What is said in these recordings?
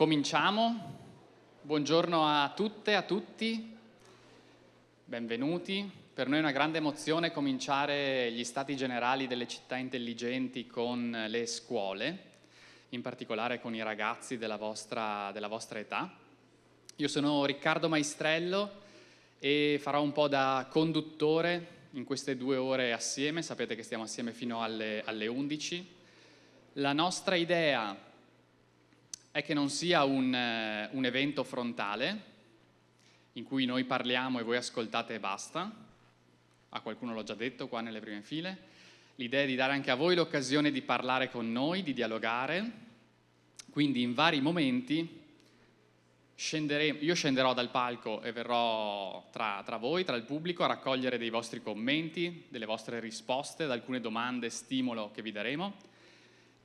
Cominciamo. Buongiorno a tutte e a tutti, benvenuti. Per noi è una grande emozione cominciare gli stati generali delle città intelligenti con le scuole, in particolare con i ragazzi della vostra età. Io sono Riccardo Maestrello e farò un po' da conduttore in queste 2 ore assieme. Sapete che stiamo assieme fino alle 11. La nostra idea è che non sia un evento frontale in cui noi parliamo e voi ascoltate e basta. A qualcuno l'ho già detto qua nelle prime file. L'idea è di dare anche a voi l'occasione di parlare con noi, di dialogare. Quindi in vari momenti io scenderò dal palco e verrò tra voi, tra il pubblico, a raccogliere dei vostri commenti, delle vostre risposte ad alcune domande e stimolo che vi daremo.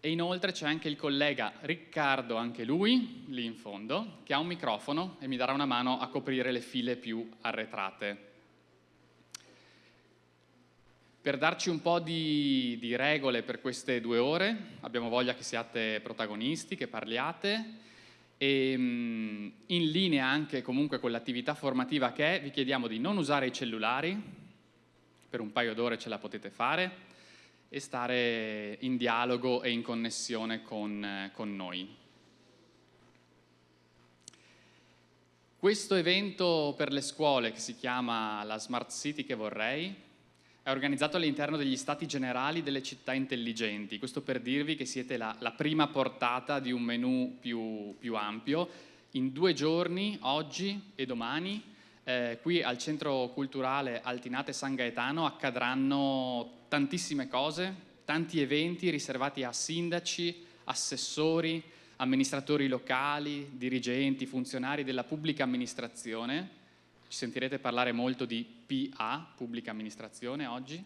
E inoltre c'è anche il collega Riccardo, anche lui, lì in fondo, che ha un microfono e mi darà una mano a coprire le file più arretrate. Per darci un po' di regole per queste 2 ore, abbiamo voglia che siate protagonisti, che parliate, e in linea anche comunque con l'attività formativa che è, vi chiediamo di non usare i cellulari, per un paio d'ore ce la potete fare, e stare in dialogo e in connessione con noi. Questo evento per le scuole, che si chiama la Smart City che vorrei, è organizzato all'interno degli Stati Generali delle Città Intelligenti. Questo per dirvi che siete la prima portata di un menù più ampio. In 2 giorni, oggi e domani, qui al Centro Culturale Altinate San Gaetano accadranno tantissime cose, tanti eventi riservati a sindaci, assessori, amministratori locali, dirigenti, funzionari della pubblica amministrazione. Ci sentirete parlare molto di PA, pubblica amministrazione, oggi,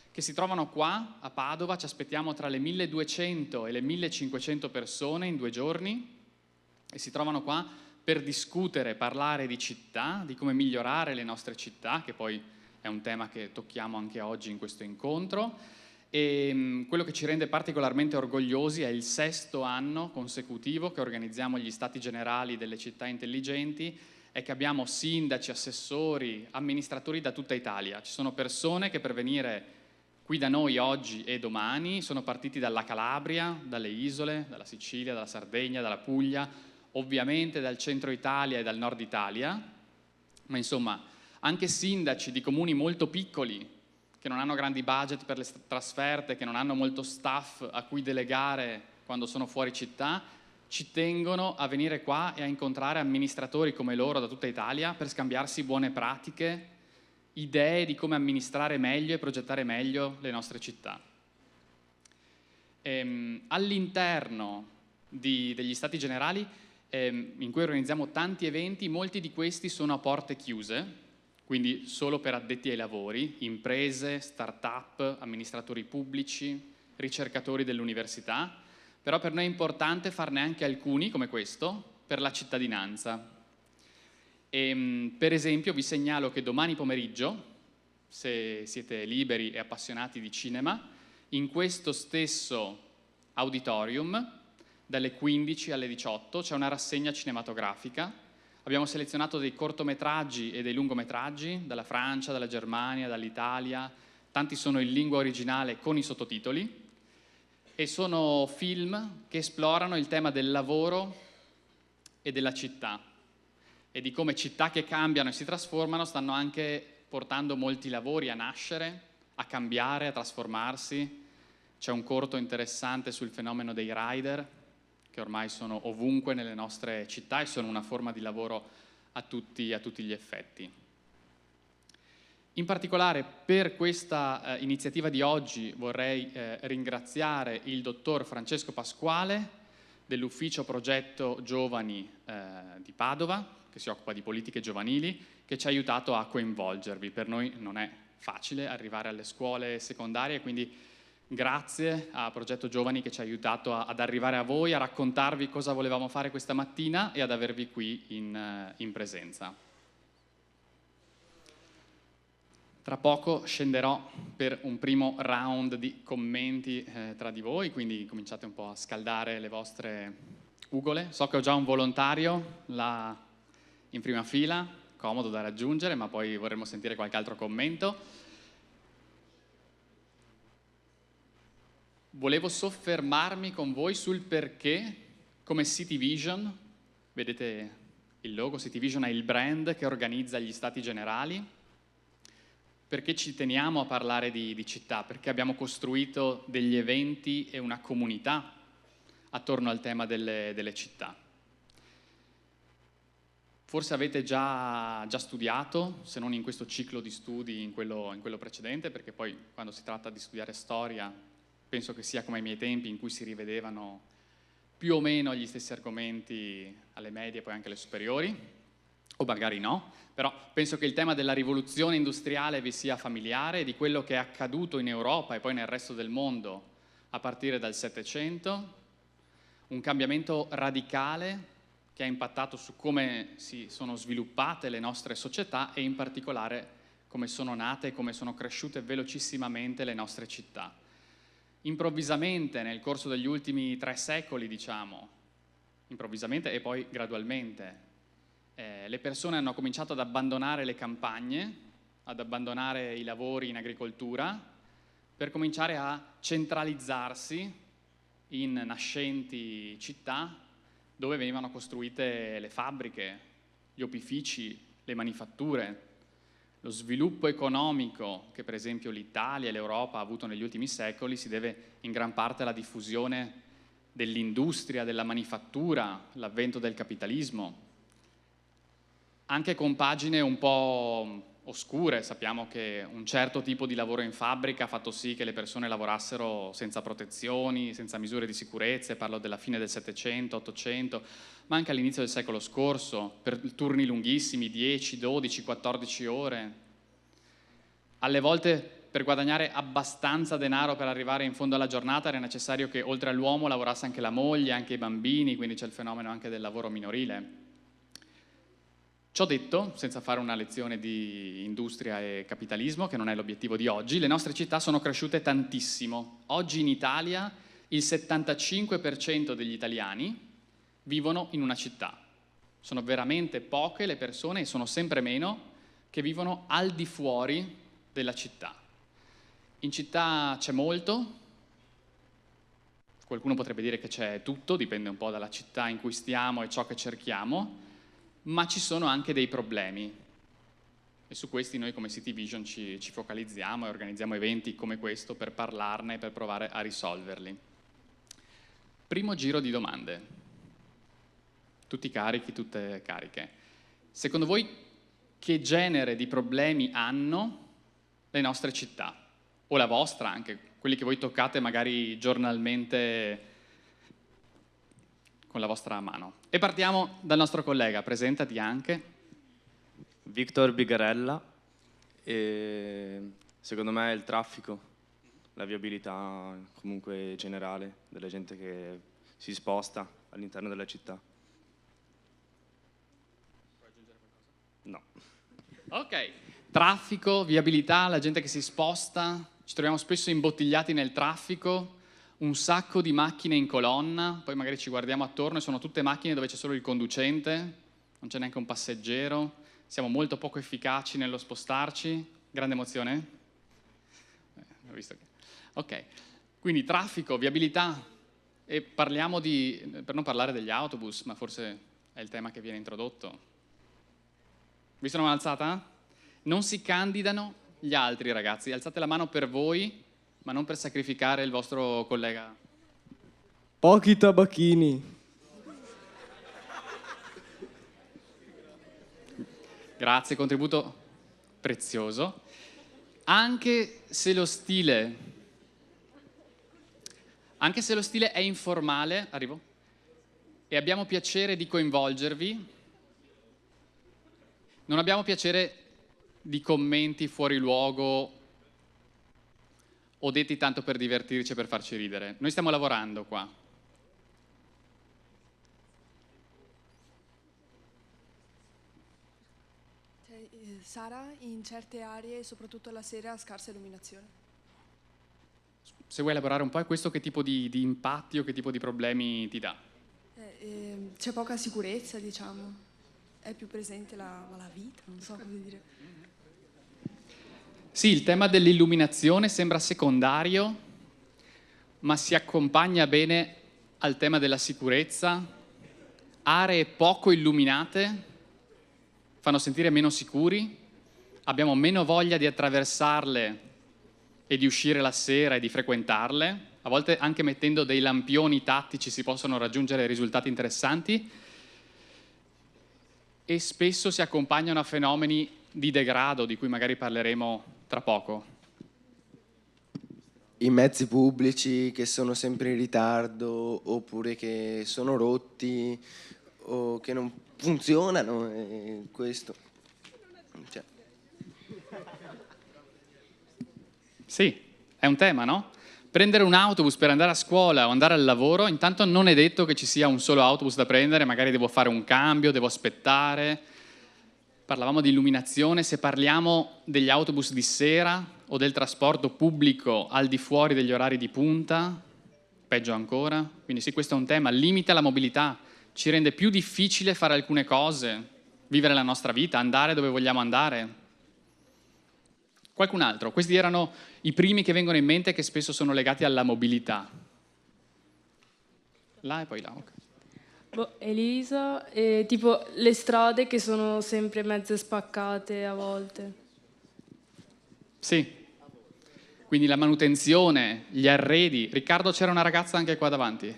che si trovano qua a Padova. Ci aspettiamo tra le 1200 e le 1500 persone in 2 giorni e si trovano qua per discutere, parlare di città, di come migliorare le nostre città, che poi è un tema che tocchiamo anche oggi in questo incontro. E quello che ci rende particolarmente orgogliosi è il 6º anno consecutivo che organizziamo gli Stati Generali delle Città Intelligenti e che abbiamo sindaci, assessori, amministratori da tutta Italia. Ci sono persone che per venire qui da noi oggi e domani sono partiti dalla Calabria, dalle isole, dalla Sicilia, dalla Sardegna, dalla Puglia, ovviamente dal centro Italia e dal nord Italia, ma insomma anche sindaci di comuni molto piccoli che non hanno grandi budget per le trasferte, che non hanno molto staff a cui delegare quando sono fuori città, ci tengono a venire qua e a incontrare amministratori come loro da tutta Italia per scambiarsi buone pratiche, idee di come amministrare meglio e progettare meglio le nostre città. All'interno degli Stati Generali, in cui organizziamo tanti eventi, molti di questi sono a porte chiuse, quindi solo per addetti ai lavori, imprese, start-up, amministratori pubblici, ricercatori dell'università, però per noi è importante farne anche alcuni, come questo, per la cittadinanza. Per esempio vi segnalo che domani pomeriggio, se siete liberi e appassionati di cinema, in questo stesso auditorium, dalle 15 alle 18, c'è una rassegna cinematografica. Abbiamo selezionato dei cortometraggi e dei lungometraggi dalla Francia, dalla Germania, dall'Italia. Tanti sono in lingua originale con i sottotitoli e sono film che esplorano il tema del lavoro e della città e di come città che cambiano e si trasformano stanno anche portando molti lavori a nascere, a cambiare, a trasformarsi. C'è un corto interessante sul fenomeno dei rider, che ormai sono ovunque nelle nostre città e sono una forma di lavoro a tutti gli effetti. In particolare per questa iniziativa di oggi vorrei ringraziare il dottor Francesco Pasquale dell'Ufficio Progetto Giovani di Padova, che si occupa di politiche giovanili, che ci ha aiutato a coinvolgervi. Per noi non è facile arrivare alle scuole secondarie, quindi grazie a Progetto Giovani che ci ha aiutato ad arrivare a voi, a raccontarvi cosa volevamo fare questa mattina e ad avervi qui in presenza. Tra poco scenderò per un primo round di commenti tra di voi, quindi cominciate un po' a scaldare le vostre Ugole, so che ho già un volontario là in prima fila, comodo da raggiungere, ma poi vorremmo sentire qualche altro commento. Volevo soffermarmi con voi sul perché, come City Vision, vedete il logo, City Vision è il brand che organizza gli stati generali, perché ci teniamo a parlare di città, perché abbiamo costruito degli eventi e una comunità attorno al tema delle città. Forse avete già studiato, se non in questo ciclo di studi, in quello precedente, perché poi quando si tratta di studiare storia, penso che sia come ai miei tempi in cui si rivedevano più o meno gli stessi argomenti alle medie e poi anche alle superiori, o magari no, però penso che il tema della rivoluzione industriale vi sia familiare, di quello che è accaduto in Europa e poi nel resto del mondo a partire dal Settecento, un cambiamento radicale che ha impattato su come si sono sviluppate le nostre società e in particolare come sono nate e come sono cresciute velocissimamente le nostre città. Improvvisamente, nel corso degli ultimi 3 secoli, diciamo, improvvisamente e poi gradualmente, le persone hanno cominciato ad abbandonare le campagne, ad abbandonare i lavori in agricoltura, per cominciare a centralizzarsi in nascenti città dove venivano costruite le fabbriche, gli opifici, le manifatture. Lo sviluppo economico che per esempio l'Italia e l'Europa ha avuto negli ultimi secoli si deve in gran parte alla diffusione dell'industria, della manifattura, l'avvento del capitalismo. Anche con pagine un po' oscure, sappiamo che un certo tipo di lavoro in fabbrica ha fatto sì che le persone lavorassero senza protezioni, senza misure di sicurezza, parlo della fine del Settecento, Ottocento, ma anche all'inizio del secolo scorso, per turni lunghissimi, 10, 12, 14 ore. Alle volte per guadagnare abbastanza denaro per arrivare in fondo alla giornata era necessario che oltre all'uomo lavorasse anche la moglie, anche i bambini, quindi c'è il fenomeno anche del lavoro minorile. Ciò detto, senza fare una lezione di industria e capitalismo, che non è l'obiettivo di oggi, le nostre città sono cresciute tantissimo. Oggi in Italia il 75% degli italiani vivono in una città. Sono veramente poche le persone, e sono sempre meno, che vivono al di fuori della città. In città c'è molto, qualcuno potrebbe dire che c'è tutto, dipende un po' dalla città in cui stiamo e ciò che cerchiamo, ma ci sono anche dei problemi e su questi noi come City Vision ci focalizziamo e organizziamo eventi come questo per parlarne e per provare a risolverli. Primo giro di domande. Tutti carichi, tutte cariche. Secondo voi che genere di problemi hanno le nostre città? O la vostra anche, quelli che voi toccate magari giornalmente con la vostra mano. E partiamo dal nostro collega, presentati anche. Victor Bigarella, e secondo me il traffico, la viabilità comunque generale della gente che si sposta all'interno della città. Puoi aggiungere qualcosa? No. Ok, traffico, viabilità, la gente che si sposta, ci troviamo spesso imbottigliati nel traffico, un sacco di macchine in colonna, poi magari ci guardiamo attorno e sono tutte macchine dove c'è solo il conducente, non c'è neanche un passeggero, siamo molto poco efficaci nello spostarci. Grande emozione? Ho visto che... Ok, quindi traffico, viabilità, e parliamo per non parlare degli autobus, ma forse è il tema che viene introdotto. Visto una mano alzata? Non si candidano gli altri, ragazzi, alzate la mano per voi, ma non per sacrificare il vostro collega. Pochi tabacchini. Grazie, contributo prezioso. Anche se lo stile è informale, arrivo, e abbiamo piacere di coinvolgervi, non abbiamo piacere di commenti fuori luogo o detti tanto per divertirci e per farci ridere. Noi stiamo lavorando qua. Sara, in certe aree, soprattutto la sera, ha scarsa illuminazione. Se vuoi elaborare un po', questo che tipo di impatti o che tipo di problemi ti dà? c'è poca sicurezza, diciamo. È più presente la vita, non so come dire. Sì, il tema dell'illuminazione sembra secondario, ma si accompagna bene al tema della sicurezza. Aree poco illuminate fanno sentire meno sicuri, abbiamo meno voglia di attraversarle e di uscire la sera e di frequentarle. A volte anche mettendo dei lampioni tattici si possono raggiungere risultati interessanti e spesso si accompagnano a fenomeni di degrado, di cui magari parleremo tra poco. I mezzi pubblici che sono sempre in ritardo oppure che sono rotti o che non funzionano, questo. Cioè. Sì, è un tema, no? Prendere un autobus per andare a scuola o andare al lavoro, intanto non è detto che ci sia un solo autobus da prendere, magari devo fare un cambio, devo aspettare. Parlavamo di illuminazione, se parliamo degli autobus di sera o del trasporto pubblico al di fuori degli orari di punta, peggio ancora. Quindi sì, questo è un tema, limita la mobilità, ci rende più difficile fare alcune cose, vivere la nostra vita, andare dove vogliamo andare. Qualcun altro? Questi erano i primi che vengono in mente, che spesso sono legati alla mobilità. Là e poi là, ok. Elisa, tipo le strade che sono sempre mezze spaccate a volte. Sì, quindi la manutenzione, gli arredi. Riccardo, c'era una ragazza anche qua davanti.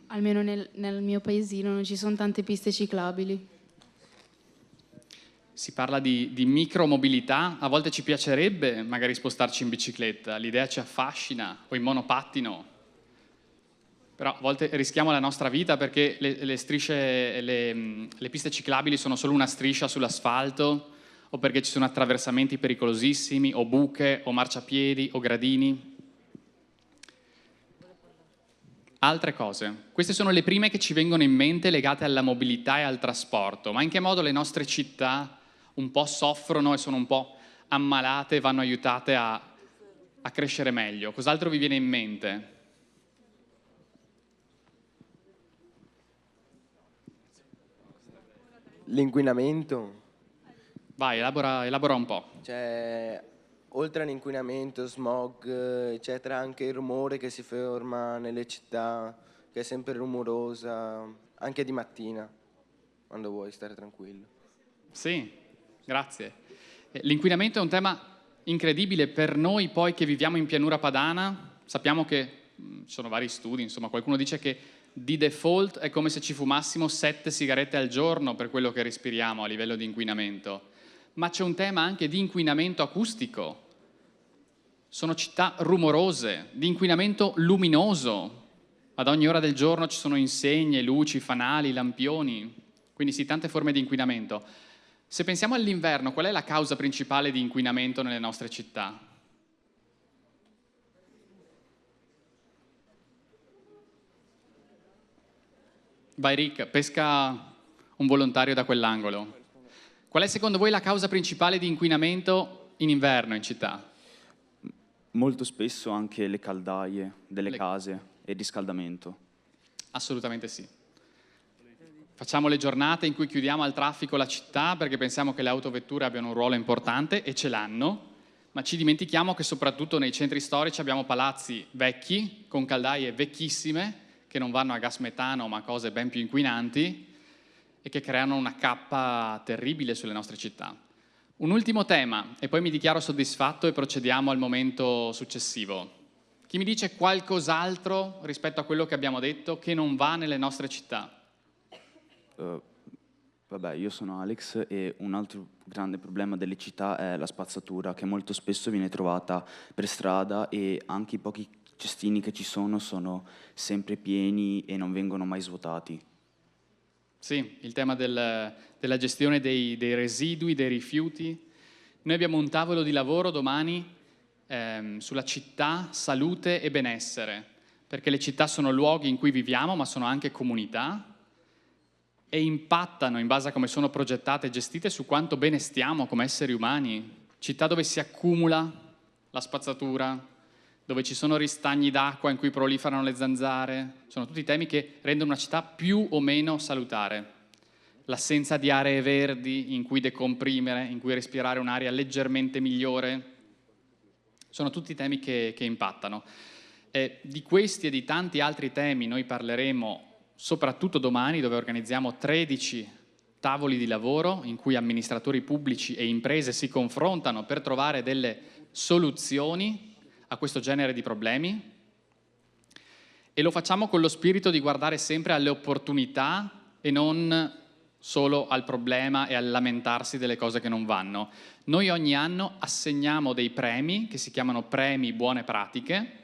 Almeno nel mio paesino non ci sono tante piste ciclabili. Si parla di micromobilità, a volte ci piacerebbe magari spostarci in bicicletta, l'idea ci affascina, o in monopattino, però a volte rischiamo la nostra vita perché le strisce, le piste ciclabili sono solo una striscia sull'asfalto, o perché ci sono attraversamenti pericolosissimi, o buche, o marciapiedi, o gradini. Altre cose. Queste sono le prime che ci vengono in mente legate alla mobilità e al trasporto, ma in che modo le nostre città un po' soffrono e sono un po' ammalate e vanno aiutate a crescere meglio? Cos'altro vi viene in mente? L'inquinamento. Vai, elabora un po'. Cioè, oltre all'inquinamento, smog, eccetera, anche il rumore che si forma nelle città, che è sempre rumorosa, anche di mattina, quando vuoi stare tranquillo. Sì, grazie. L'inquinamento è un tema incredibile per noi poi che viviamo in pianura padana. Sappiamo che ci sono vari studi, insomma, qualcuno dice che di default è come se ci fumassimo 7 sigarette al giorno per quello che respiriamo a livello di inquinamento. Ma c'è un tema anche di inquinamento acustico. Sono città rumorose, di inquinamento luminoso. Ad ogni ora del giorno ci sono insegne, luci, fanali, lampioni. Quindi sì, tante forme di inquinamento. Se pensiamo all'inverno, qual è la causa principale di inquinamento nelle nostre città? Vai Rick, pesca un volontario da quell'angolo. Qual è secondo voi la causa principale di inquinamento in inverno in città? Molto spesso anche le caldaie delle case e il riscaldamento. Assolutamente sì. Facciamo le giornate in cui chiudiamo al traffico la città perché pensiamo che le autovetture abbiano un ruolo importante e ce l'hanno, ma ci dimentichiamo che soprattutto nei centri storici abbiamo palazzi vecchi, con caldaie vecchissime, che non vanno a gas metano ma a cose ben più inquinanti e che creano una cappa terribile sulle nostre città. Un ultimo tema e poi mi dichiaro soddisfatto e procediamo al momento successivo. Chi mi dice qualcos'altro rispetto a quello che abbiamo detto che non va nelle nostre città? Vabbè, io sono Alex e un altro grande problema delle città è la spazzatura che molto spesso viene trovata per strada e anche i pochi cestini che ci sono sempre pieni e non vengono mai svuotati. Sì, il tema della gestione dei residui, dei rifiuti. Noi abbiamo un tavolo di lavoro domani sulla città, salute e benessere, perché le città sono luoghi in cui viviamo, ma sono anche comunità e impattano in base a come sono progettate e gestite su quanto bene stiamo come esseri umani. Città dove si accumula la spazzatura, dove ci sono ristagni d'acqua in cui proliferano le zanzare. Sono tutti temi che rendono una città più o meno salutare. L'assenza di aree verdi in cui decomprimere, in cui respirare un'aria leggermente migliore. Sono tutti temi che impattano. Di questi e di tanti altri temi noi parleremo soprattutto domani, dove organizziamo 13 tavoli di lavoro in cui amministratori pubblici e imprese si confrontano per trovare delle soluzioni a questo genere di problemi. E lo facciamo con lo spirito di guardare sempre alle opportunità e non solo al problema e al lamentarsi delle cose che non vanno. Noi ogni anno assegniamo dei premi, che si chiamano premi buone pratiche,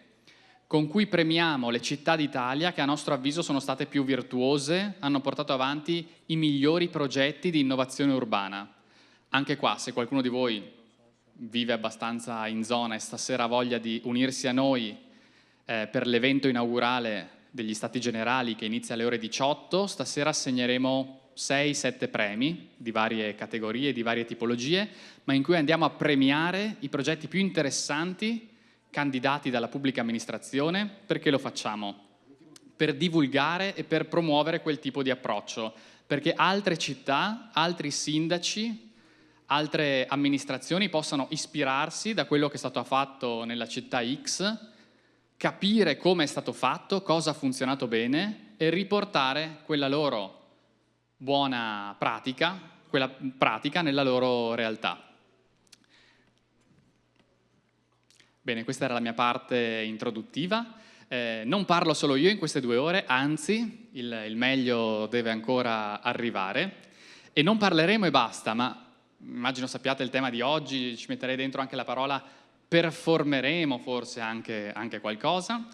con cui premiamo le città d'Italia che a nostro avviso sono state più virtuose, hanno portato avanti i migliori progetti di innovazione urbana. Anche qua, se qualcuno di voi vive abbastanza in zona e stasera ha voglia di unirsi a noi per l'evento inaugurale degli Stati Generali che inizia alle ore 18, stasera assegneremo 6-7 premi di varie categorie, di varie tipologie, ma in cui andiamo a premiare i progetti più interessanti candidati dalla pubblica amministrazione. Perché lo facciamo? Per divulgare e per promuovere quel tipo di approccio, perché altre città, altri sindaci, altre amministrazioni possano ispirarsi da quello che è stato fatto nella città X, capire come è stato fatto, cosa ha funzionato bene e riportare quella loro buona pratica, quella pratica nella loro realtà. Bene, questa era la mia parte introduttiva. Non parlo solo io in queste 2 ore, anzi, il meglio deve ancora arrivare. E non parleremo e basta, ma immagino sappiate il tema di oggi, ci metterei dentro anche la parola performeremo, forse anche qualcosa.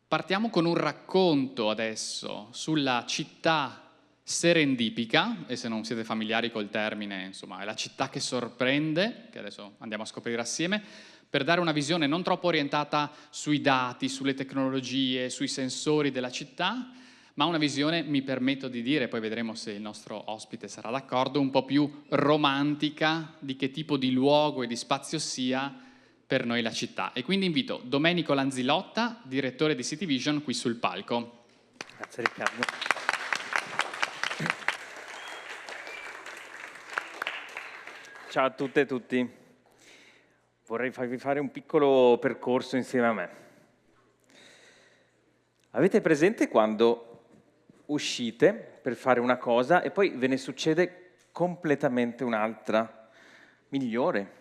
Partiamo con un racconto adesso sulla città serendipica, e se non siete familiari col termine, insomma, è la città che sorprende, che adesso andiamo a scoprire assieme, per dare una visione non troppo orientata sui dati, sulle tecnologie, sui sensori della città, ma una visione, mi permetto di dire, poi vedremo se il nostro ospite sarà d'accordo, un po' più romantica di che tipo di luogo e di spazio sia per noi la città. E quindi invito Domenico Lanzilotta, direttore di City Vision, qui sul palco. Grazie Riccardo. Ciao a tutte e tutti. Vorrei farvi fare un piccolo percorso insieme a me. Avete presente quando uscite per fare una cosa e poi ve ne succede completamente un'altra, migliore?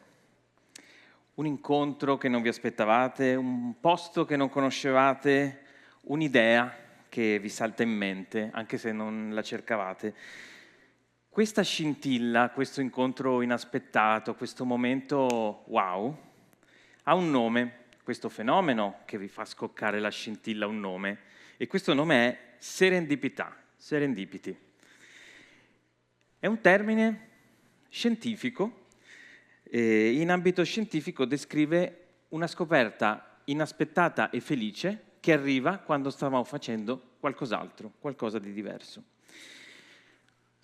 Un incontro che non vi aspettavate, un posto che non conoscevate, un'idea che vi salta in mente, anche se non la cercavate. Questa scintilla, questo incontro inaspettato, questo momento wow, ha un nome, questo fenomeno che vi fa scoccare la scintilla ha un nome, e questo nome è serendipità, serendipity. È un termine scientifico, e in ambito scientifico descrive una scoperta inaspettata e felice che arriva quando stavamo facendo qualcos'altro, qualcosa di diverso.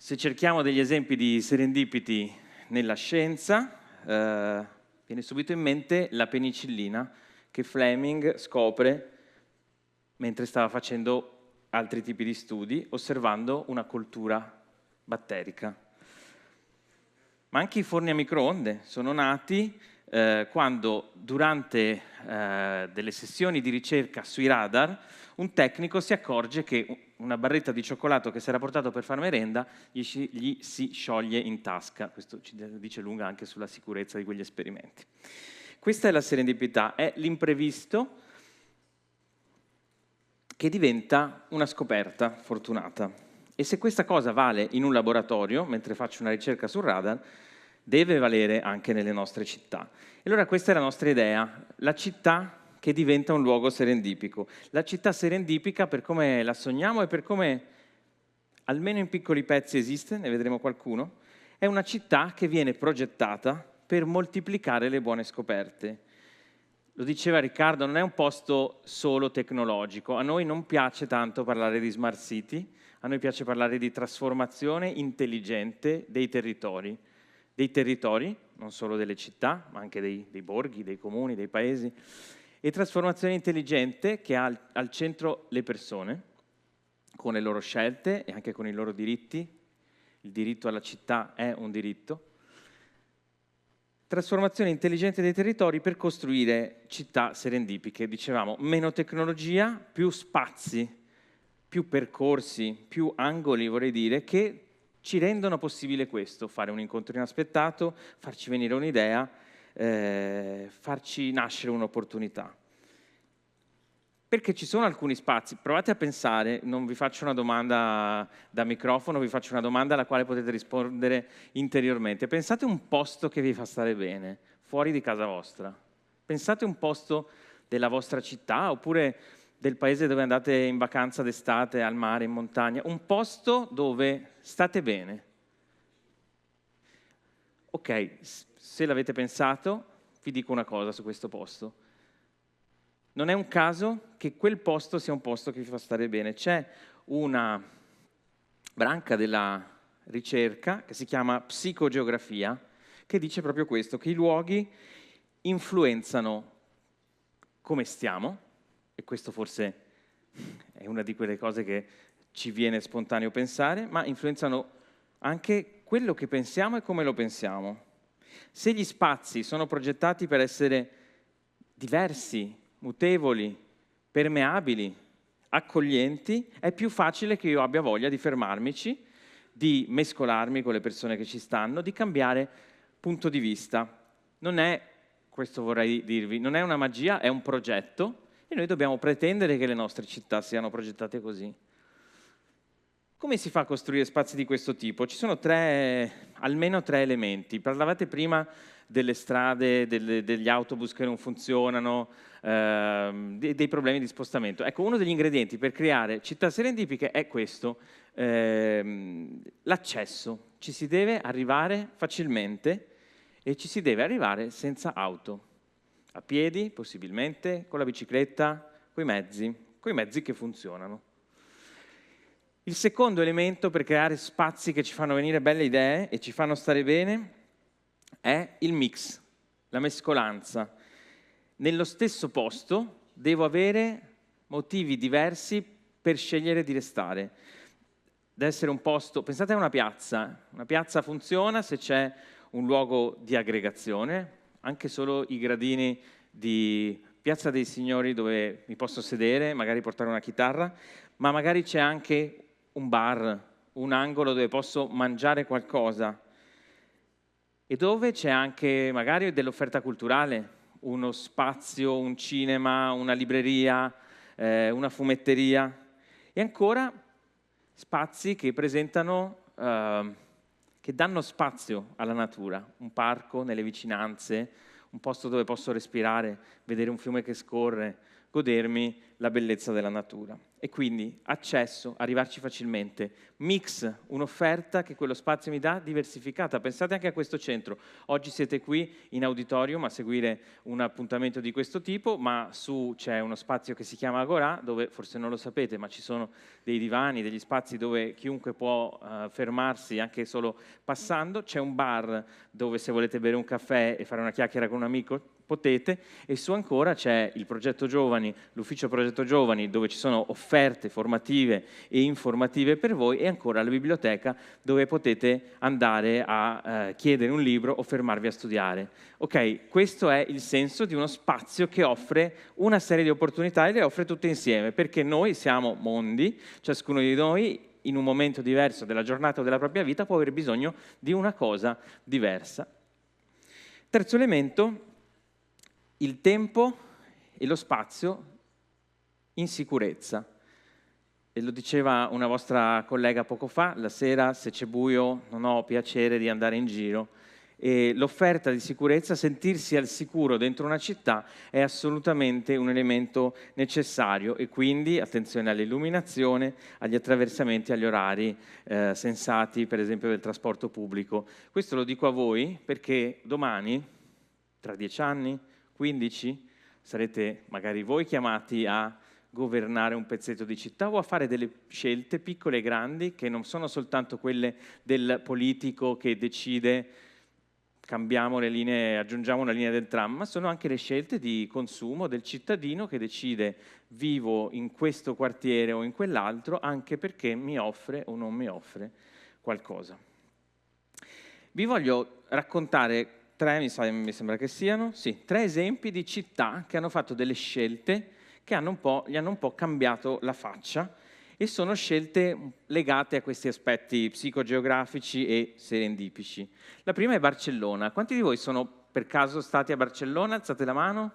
Se cerchiamo degli esempi di serendipity nella scienza, viene subito in mente la penicillina che Fleming scopre mentre stava facendo altri tipi di studi, osservando una coltura batterica. Ma anche i forni a microonde sono nati quando durante delle sessioni di ricerca sui radar un tecnico si accorge che una barretta di cioccolato che si era portato per far merenda gli si scioglie in tasca. Questo ci dice lunga anche sulla sicurezza di quegli esperimenti. Questa è la serendipità, è l'imprevisto che diventa una scoperta fortunata. E se questa cosa vale in un laboratorio, mentre faccio una ricerca sul radar, deve valere anche nelle nostre città. E allora questa è la nostra idea, la città che diventa un luogo serendipico. La città serendipica, per come la sogniamo e per come, almeno in piccoli pezzi esiste, ne vedremo qualcuno, è una città che viene progettata per moltiplicare le buone scoperte. Lo diceva Riccardo, non è un posto solo tecnologico. A noi non piace tanto parlare di smart city, a noi piace parlare di trasformazione intelligente dei territori. dei territori, non solo delle città, ma anche dei borghi, dei comuni, dei paesi, e trasformazione intelligente che ha al centro le persone, con le loro scelte e anche con i loro diritti. Il diritto alla città è un diritto. Trasformazione intelligente dei territori per costruire città serendipiche. Dicevamo, meno tecnologia, più spazi, più percorsi, più angoli, vorrei dire, che ci rendono possibile questo, fare un incontro inaspettato, farci venire un'idea, farci nascere un'opportunità. Perché ci sono alcuni spazi, provate a pensare, non vi faccio una domanda da microfono, vi faccio una domanda alla quale potete rispondere interiormente. Pensate un posto che vi fa stare bene, fuori di casa vostra. Pensate un posto della vostra città, oppure del paese dove andate in vacanza d'estate, al mare, in montagna. Un posto dove state bene. Ok, se l'avete pensato, vi dico una cosa su questo posto. Non è un caso che quel posto sia un posto che vi fa stare bene. C'è una branca della ricerca che si chiama psicogeografia, che dice proprio questo, che i luoghi influenzano come stiamo, e questo forse è una di quelle cose che ci viene spontaneo pensare, ma influenzano anche quello che pensiamo e come lo pensiamo. Se gli spazi sono progettati per essere diversi, mutevoli, permeabili, accoglienti, è più facile che io abbia voglia di fermarmici, di mescolarmi con le persone che ci stanno, di cambiare punto di vista. Non è, questo vorrei dirvi, non è una magia, è un progetto e noi dobbiamo pretendere che le nostre città siano progettate così. Come si fa a costruire spazi di questo tipo? Ci sono almeno tre elementi. Parlavate prima delle strade, degli autobus che non funzionano, dei problemi di spostamento. Ecco, uno degli ingredienti per creare città serendipiche è questo, l'accesso. Ci si deve arrivare facilmente e ci si deve arrivare senza auto. A piedi, possibilmente, con la bicicletta, coi mezzi che funzionano. Il secondo elemento per creare spazi che ci fanno venire belle idee e ci fanno stare bene è il mix, la mescolanza. Nello stesso posto devo avere motivi diversi per scegliere di restare. Deve essere un posto, pensate a una piazza funziona se c'è un luogo di aggregazione, anche solo i gradini di Piazza dei Signori dove mi posso sedere, magari portare una chitarra, ma magari c'è anche un bar, un angolo dove posso mangiare qualcosa e dove c'è anche magari dell'offerta culturale, uno spazio, un cinema, una libreria, una fumetteria e ancora spazi che presentano, che danno spazio alla natura, un parco nelle vicinanze, un posto dove posso respirare, vedere un fiume che scorre, godermi la bellezza della natura. E quindi accesso, arrivarci facilmente, mix, un'offerta che quello spazio mi dà diversificata. Pensate anche a questo centro. Oggi siete qui in auditorium a seguire un appuntamento di questo tipo, ma su c'è uno spazio che si chiama Agorà, dove forse non lo sapete, ma ci sono dei divani, degli spazi dove chiunque può fermarsi anche solo passando. C'è un bar dove se volete bere un caffè e fare una chiacchiera con un amico potete, e su ancora c'è il progetto giovani, l'ufficio progetto giovani, dove ci sono offerte formative e informative per voi, e ancora la biblioteca dove potete andare a chiedere un libro o fermarvi a studiare. Ok, questo è il senso di uno spazio che offre una serie di opportunità e le offre tutte insieme, perché noi siamo mondi, ciascuno di noi in un momento diverso della giornata o della propria vita può avere bisogno di una cosa diversa. Terzo elemento, il tempo e lo spazio in sicurezza. E lo diceva una vostra collega poco fa, la sera se c'è buio non ho piacere di andare in giro. E l'offerta di sicurezza, sentirsi al sicuro dentro una città è assolutamente un elemento necessario, e quindi attenzione all'illuminazione, agli attraversamenti, agli orari sensati, per esempio del trasporto pubblico. Questo lo dico a voi perché domani, tra 10 anni, 15, sarete magari voi chiamati a governare un pezzetto di città o a fare delle scelte piccole e grandi che non sono soltanto quelle del politico che decide cambiamo le linee, aggiungiamo una linea del tram, ma sono anche le scelte di consumo del cittadino che decide vivo in questo quartiere o in quell'altro anche perché mi offre o non mi offre qualcosa. Vi voglio raccontare mi sembra che siano, sì, 3 esempi di città che hanno fatto delle scelte che gli hanno un po' cambiato la faccia e sono scelte legate a questi aspetti psicogeografici e serendipici. La prima è Barcellona. Quanti di voi sono per caso stati a Barcellona? Alzate la mano.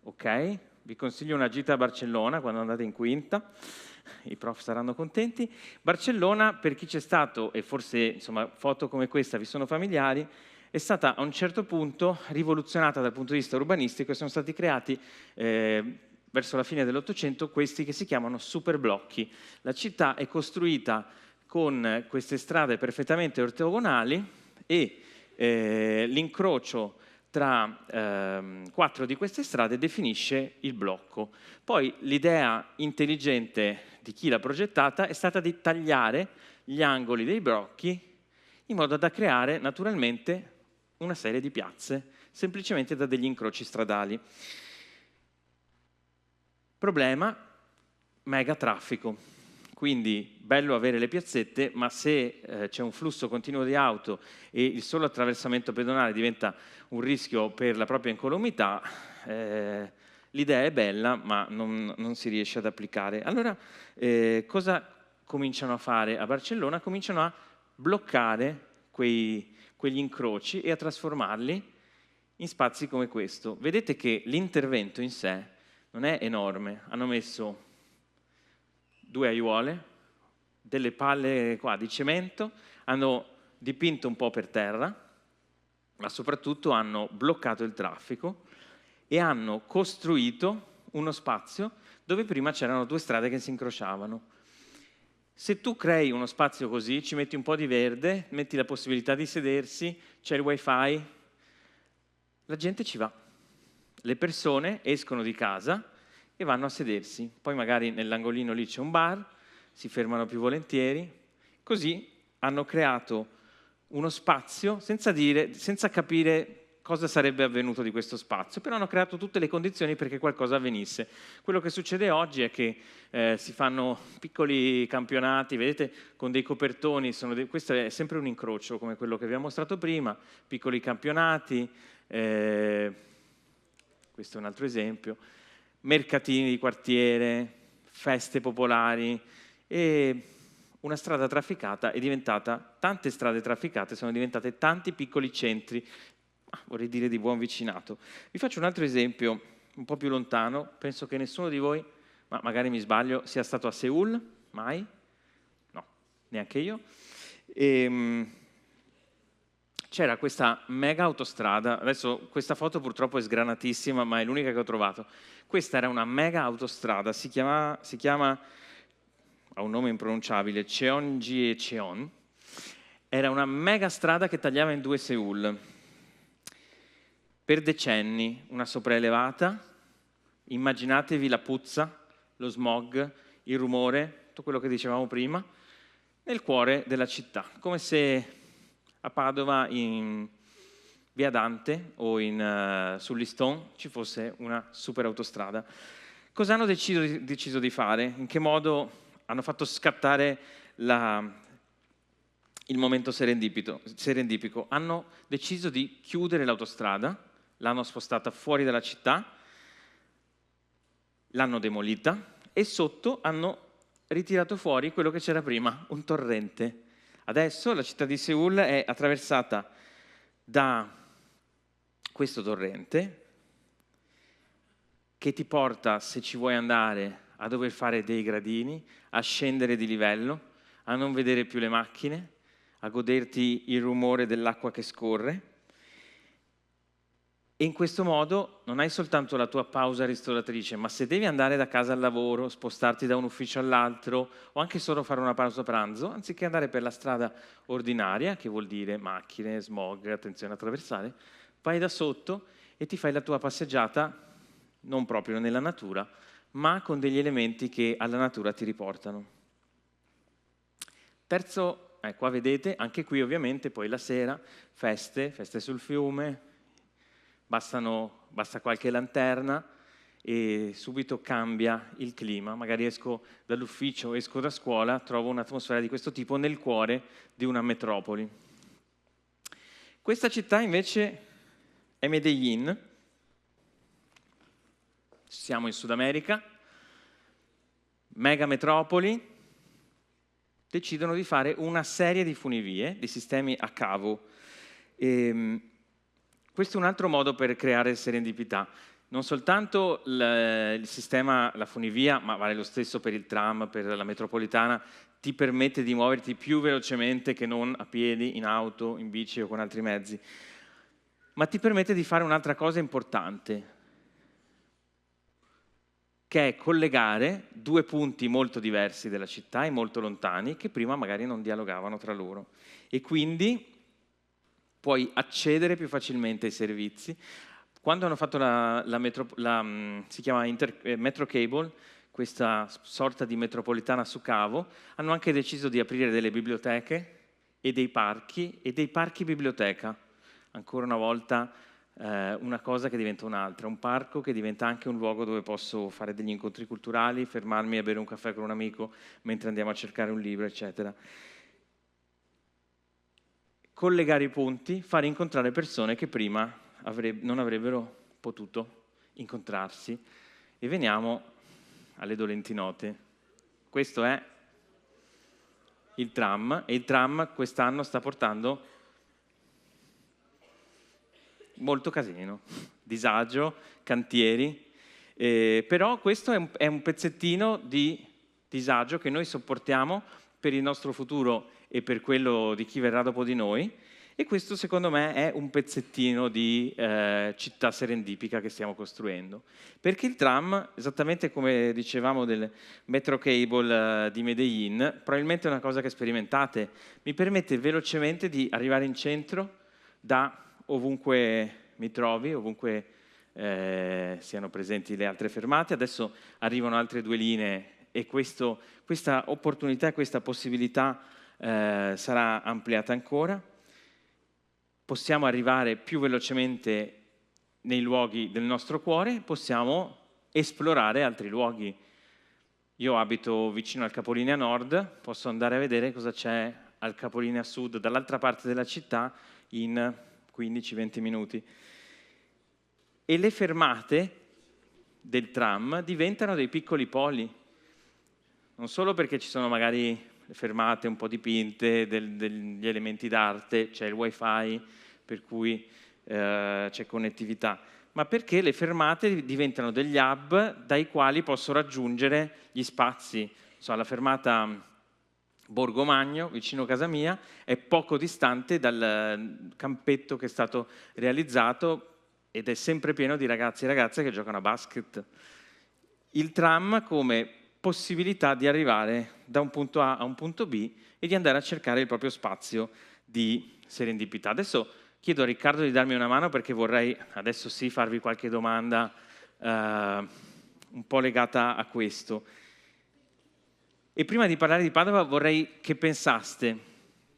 Ok, vi consiglio una gita a Barcellona quando andate in quinta. I prof saranno contenti. Barcellona, per chi c'è stato, e forse insomma, foto come questa vi sono familiari, è stata a un certo punto rivoluzionata dal punto di vista urbanistico e sono stati creati verso la fine dell'Ottocento questi che si chiamano superblocchi. La città è costruita con queste strade perfettamente ortogonali e l'incrocio tra 4 di queste strade definisce il blocco. Poi l'idea intelligente di chi l'ha progettata è stata di tagliare gli angoli dei blocchi in modo da creare naturalmente una serie di piazze, semplicemente da degli incroci stradali. Problema, mega traffico. Quindi bello avere le piazzette, ma se c'è un flusso continuo di auto e il solo attraversamento pedonale diventa un rischio per la propria incolumità, l'idea è bella, ma non si riesce ad applicare. Allora, cosa cominciano a fare a Barcellona? Cominciano a bloccare quegli incroci e a trasformarli in spazi come questo. Vedete che l'intervento in sé non è enorme. Hanno messo 2 aiuole, delle palle qua di cemento, hanno dipinto un po' per terra, ma soprattutto hanno bloccato il traffico e hanno costruito uno spazio dove prima c'erano 2 strade che si incrociavano. Se tu crei uno spazio così, ci metti un po' di verde, metti la possibilità di sedersi, c'è il wifi, la gente ci va. Le persone escono di casa e vanno a sedersi. Poi magari nell'angolino lì c'è un bar, si fermano più volentieri. Così hanno creato uno spazio senza capire cosa sarebbe avvenuto di questo spazio, però hanno creato tutte le condizioni perché qualcosa avvenisse. Quello che succede oggi è che si fanno piccoli campionati, vedete, con dei copertoni, questo è sempre un incrocio come quello che vi ho mostrato prima, piccoli campionati, questo è un altro esempio, mercatini di quartiere, feste popolari e una strada trafficata è diventata, tante strade trafficate sono diventate tanti piccoli centri, vorrei dire di buon vicinato. Vi faccio un altro esempio un po' più lontano, penso che nessuno di voi, ma magari mi sbaglio, sia stato a Seul, mai? No, neanche io. C'era questa mega autostrada, adesso questa foto purtroppo è sgranatissima, ma è l'unica che ho trovato. Questa era una mega autostrada, si chiama ha un nome impronunciabile, Cheonggyecheon. Era una mega strada che tagliava in 2 Seul. Per decenni, una sopraelevata, immaginatevi la puzza, lo smog, il rumore, tutto quello che dicevamo prima, nel cuore della città, come se a Padova in via Dante o sull'Iston ci fosse una super autostrada. Cosa hanno deciso di fare? In che modo hanno fatto scattare il momento serendipico? Hanno deciso di chiudere l'autostrada, l'hanno spostata fuori dalla città, l'hanno demolita e sotto hanno ritirato fuori quello che c'era prima, un torrente. Adesso la città di Seul è attraversata da questo torrente che ti porta, se ci vuoi andare, a dover fare dei gradini, a scendere di livello, a non vedere più le macchine, a goderti il rumore dell'acqua che scorre. E in questo modo non hai soltanto la tua pausa ristoratrice, ma se devi andare da casa al lavoro, spostarti da un ufficio all'altro o anche solo fare una pausa pranzo, anziché andare per la strada ordinaria, che vuol dire macchine, smog, attenzione a attraversare, vai da sotto e ti fai la tua passeggiata non proprio nella natura, ma con degli elementi che alla natura ti riportano. Qua vedete, anche qui ovviamente poi la sera, feste sul fiume, basta qualche lanterna e subito cambia il clima. Magari esco dall'ufficio, esco da scuola, trovo un'atmosfera di questo tipo nel cuore di una metropoli. Questa città invece è Medellin. Siamo in Sud America, mega metropoli, decidono di fare una serie di funivie, di sistemi a cavo. Questo è un altro modo per creare serendipità. Non soltanto il sistema, la funivia, ma vale lo stesso per il tram, per la metropolitana, ti permette di muoverti più velocemente che non a piedi, in auto, in bici o con altri mezzi, ma ti permette di fare un'altra cosa importante, che è collegare due punti molto diversi della città e molto lontani, che prima magari non dialogavano tra loro. E quindi puoi accedere più facilmente ai servizi. Quando hanno fatto si chiama Metro Cable, questa sorta di metropolitana su cavo, hanno anche deciso di aprire delle biblioteche e dei parchi biblioteca. Ancora una volta una cosa che diventa un'altra, un parco che diventa anche un luogo dove posso fare degli incontri culturali, fermarmi a bere un caffè con un amico mentre andiamo a cercare un libro, eccetera. Collegare i punti, fare incontrare persone che prima non avrebbero potuto incontrarsi. E veniamo alle dolenti note. Questo è il tram, e il tram quest'anno sta portando molto casino, disagio, cantieri, però questo è un pezzettino di disagio che noi sopportiamo per il nostro futuro e per quello di chi verrà dopo di noi, e questo secondo me è un pezzettino di città serendipica che stiamo costruendo. Perché il tram, esattamente come dicevamo del Metro Cable di Medellin, probabilmente è una cosa che sperimentate, mi permette velocemente di arrivare in centro da ovunque mi trovi, ovunque siano presenti le altre fermate. Adesso arrivano altre 2 linee e questa opportunità, questa possibilità sarà ampliata ancora. Possiamo arrivare più velocemente nei luoghi del nostro cuore, possiamo esplorare altri luoghi. Io abito vicino al capolinea nord, posso andare a vedere cosa c'è al capolinea sud, dall'altra parte della città, in 15-20 minuti. E le fermate del tram diventano dei piccoli poli, non solo perché ci sono magari le fermate un po' dipinte, degli elementi d'arte, c'è il wifi per cui c'è connettività, ma perché le fermate diventano degli hub dai quali posso raggiungere gli spazi. La fermata Borgo Magno, vicino a casa mia, è poco distante dal campetto che è stato realizzato ed è sempre pieno di ragazzi e ragazze che giocano a basket. Il tram come possibilità di arrivare da un punto A a un punto B e di andare a cercare il proprio spazio di serendipità. Adesso chiedo a Riccardo di darmi una mano perché vorrei adesso sì farvi qualche domanda un po' legata a questo. E prima di parlare di Padova vorrei che pensaste,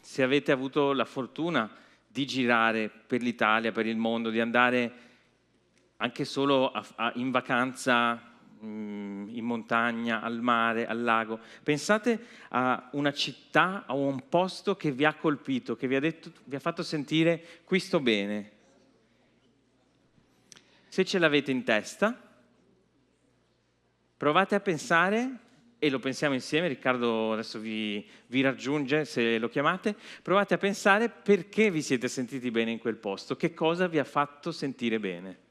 se avete avuto la fortuna di girare per l'Italia, per il mondo, di andare anche solo in vacanza in montagna, al mare, al lago, pensate a una città, a un posto che vi ha colpito, che vi ha fatto sentire qui sto bene. Se ce l'avete in testa, provate a pensare, e lo pensiamo insieme, Riccardo adesso vi raggiunge se lo chiamate, provate a pensare perché vi siete sentiti bene in quel posto, che cosa vi ha fatto sentire bene.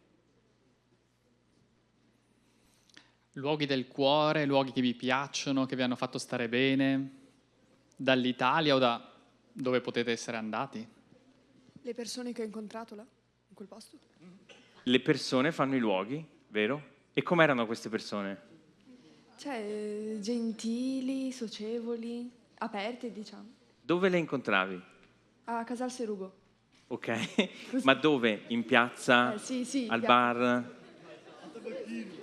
Luoghi del cuore, luoghi che vi piacciono, che vi hanno fatto stare bene, dall'Italia o da dove potete essere andati? Le persone che ho incontrato là, in quel posto? Le persone fanno i luoghi, vero? E com'erano queste persone? Cioè, gentili, socievoli, aperte, diciamo. Dove le incontravi? A Casal Serugo. Ok, ma dove? In piazza? Sì, al piazza. bar?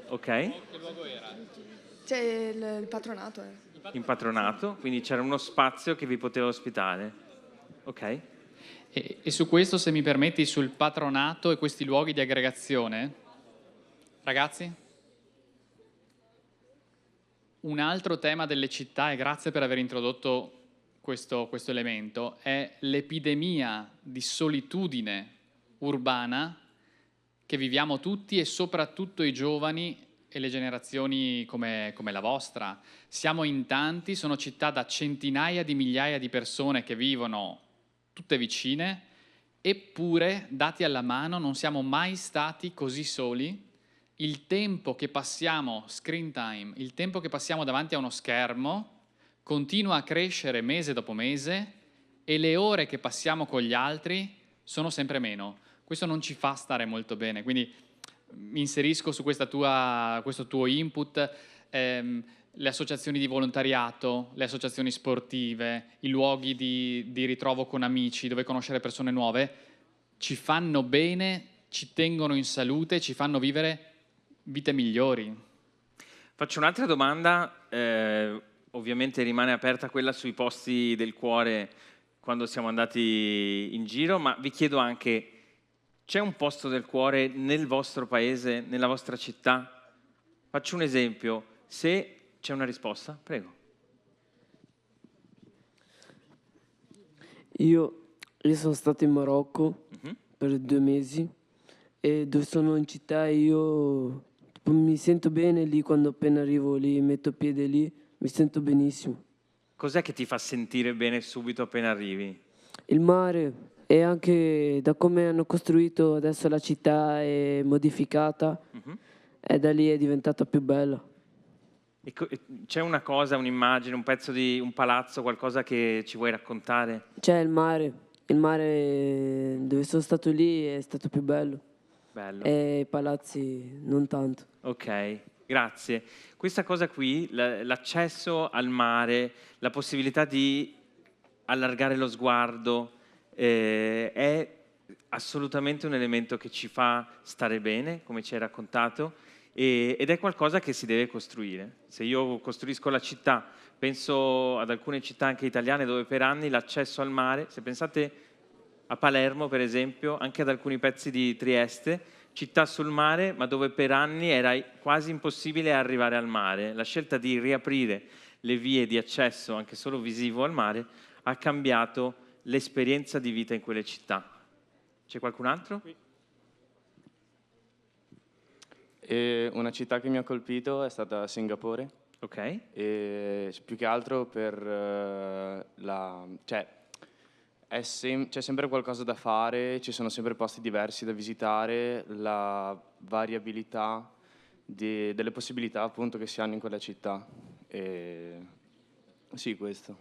Ok. Che luogo era? C'è il patronato. Il in patronato, quindi c'era uno spazio che vi poteva ospitare. Ok? E su questo, se mi permetti, sul patronato e questi luoghi di aggregazione, ragazzi? Un altro tema delle città, e grazie per aver introdotto questo elemento, è l'epidemia di solitudine urbana che viviamo tutti e soprattutto i giovani e le generazioni come la vostra. Siamo in tanti, sono città da centinaia di migliaia di persone che vivono tutte vicine, eppure, dati alla mano, non siamo mai stati così soli. Il tempo che passiamo, screen time, il tempo che passiamo davanti a uno schermo continua a crescere mese dopo mese e le ore che passiamo con gli altri sono sempre meno. Questo non ci fa stare molto bene, quindi mi inserisco su questo tuo input, le associazioni di volontariato, le associazioni sportive, i luoghi di ritrovo con amici, dove conoscere persone nuove, ci fanno bene, ci tengono in salute, ci fanno vivere vite migliori. Faccio un'altra domanda, ovviamente rimane aperta quella sui posti del cuore quando siamo andati in giro, ma vi chiedo anche, c'è un posto del cuore nel vostro paese, nella vostra città? Faccio un esempio, se c'è una risposta, prego. Io sono stato in Marocco per 2 mesi e dove sono in città io mi sento bene lì quando appena arrivo lì, metto piede lì, mi sento benissimo. Cos'è che ti fa sentire bene subito appena arrivi? Il mare e anche da come hanno costruito adesso la città è modificata e da lì è diventata più bella. C'è una cosa, un'immagine, un pezzo di un palazzo, qualcosa che ci vuoi raccontare? C'è il mare dove sono stato lì è stato più bello. Bello. E i palazzi non tanto. Ok, grazie. Questa cosa qui, l'accesso al mare, la possibilità di allargare lo sguardo, è assolutamente un elemento che ci fa stare bene, come ci hai raccontato, ed è qualcosa che si deve costruire. Se io costruisco la città, penso ad alcune città anche italiane dove per anni l'accesso al mare, se pensate a Palermo per esempio, anche ad alcuni pezzi di Trieste, città sul mare, ma dove per anni era quasi impossibile arrivare al mare. La scelta di riaprire le vie di accesso, anche solo visivo al mare, ha cambiato l'esperienza di vita in quelle città. C'è qualcun altro? E una città che mi ha colpito è stata Singapore. Ok. E più che altro per c'è sempre qualcosa da fare, ci sono sempre posti diversi da visitare, la variabilità delle possibilità appunto che si hanno in quella città. E sì, questo.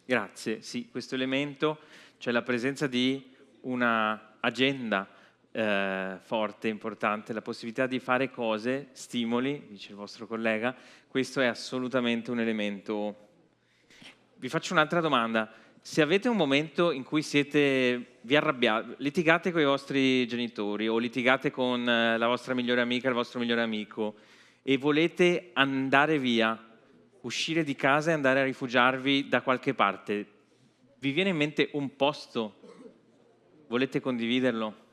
Grazie. Sì, questo elemento, cioè la presenza di una agenda forte, importante, la possibilità di fare cose, stimoli, dice il vostro collega, questo è assolutamente un elemento. Vi faccio un'altra domanda. Se avete un momento in cui vi arrabbiate, litigate con i vostri genitori o litigate con la vostra migliore amica, il vostro migliore amico e volete andare via, uscire di casa e andare a rifugiarvi da qualche parte, vi viene in mente un posto? Volete condividerlo?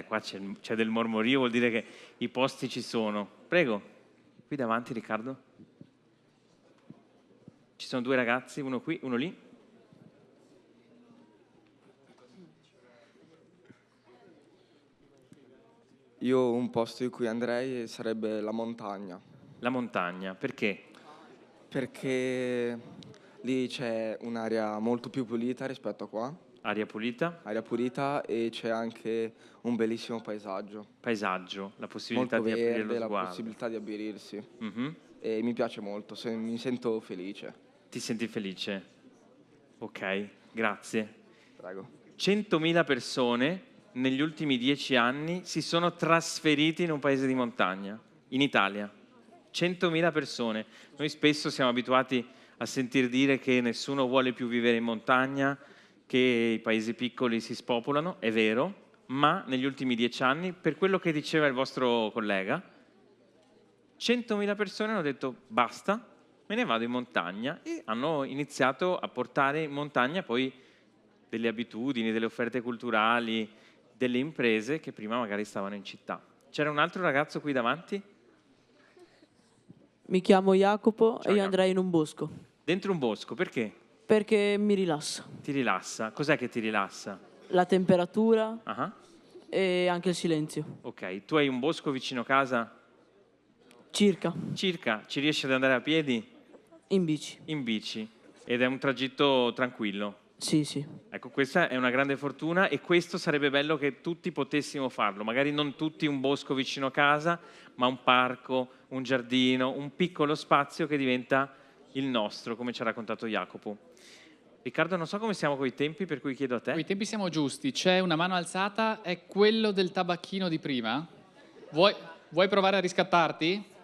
Qua c'è del mormorio, vuol dire che i posti ci sono. Prego, qui davanti Riccardo. Ci sono 2 ragazzi, uno qui, uno lì. Io un posto in cui andrei sarebbe la montagna. La montagna, perché? Perché lì c'è un'aria molto più pulita rispetto a qua. Aria pulita? Aria pulita e c'è anche un bellissimo paesaggio. Paesaggio, la possibilità molto di aprire verde, lo la sguardo. possibilità di aprirsi. Mm-hmm. E mi piace molto, mi sento felice. Ti senti felice? Ok, grazie. Prego. 100.000 persone negli ultimi 10 anni si sono trasferiti in un paese di montagna, in Italia. 100.000 persone. Noi spesso siamo abituati a sentir dire che nessuno vuole più vivere in montagna, che i paesi piccoli si spopolano, è vero, ma negli ultimi 10 anni, per quello che diceva il vostro collega, 100.000 persone hanno detto basta, me ne vado in montagna, e hanno iniziato a portare in montagna poi delle abitudini, delle offerte culturali, delle imprese che prima magari stavano in città. C'era un altro ragazzo qui davanti? Mi chiamo Jacopo Ciao, e io andrei in un bosco Dentro un bosco, perché? perché mi rilassa. Ti rilassa? Cos'è che ti rilassa? La temperatura Ah, e anche il silenzio. ok, tu hai un bosco vicino casa? Circa, Circa, ci riesci ad andare a piedi? in bici. In bici. Ed è un tragitto tranquillo? Sì, sì. Ecco, questa è una grande fortuna e questo sarebbe bello che tutti potessimo farlo. Magari non tutti un bosco vicino a casa, ma un parco, un giardino, un piccolo spazio che diventa il nostro, come ci ha raccontato Jacopo. Riccardo, non so come siamo con i tempi, per cui chiedo a te. I tempi siamo giusti, c'è una mano alzata, è quello del tabacchino di prima? Vuoi provare a riscattarti?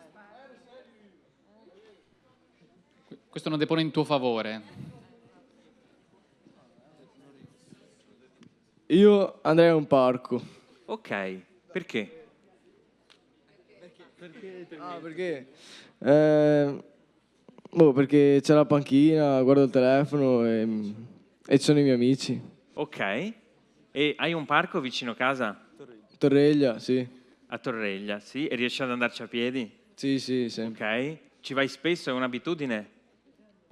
Questo non depone in tuo favore. Io andrei a un parco. Ok, perché? Perché? Perché c'è la panchina, guardo il telefono e ci sono i miei amici. Ok. E hai un parco vicino casa? Torreglia, sì. A Torreglia, sì? E riesci ad andarci a piedi? Sì, sempre. Ok. Ci vai spesso? È un'abitudine?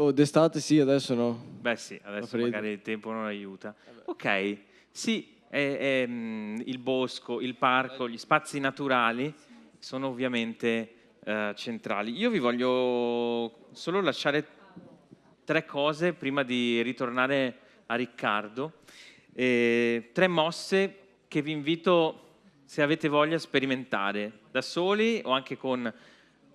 D'estate sì, adesso no. Beh sì, adesso freddo. magari il tempo non aiuta. Ok, sì, il bosco, il parco, gli spazi naturali sono ovviamente centrali. Io vi voglio solo lasciare 3 cose prima di ritornare a Riccardo. 3 mosse che vi invito, se avete voglia, a sperimentare da soli o anche con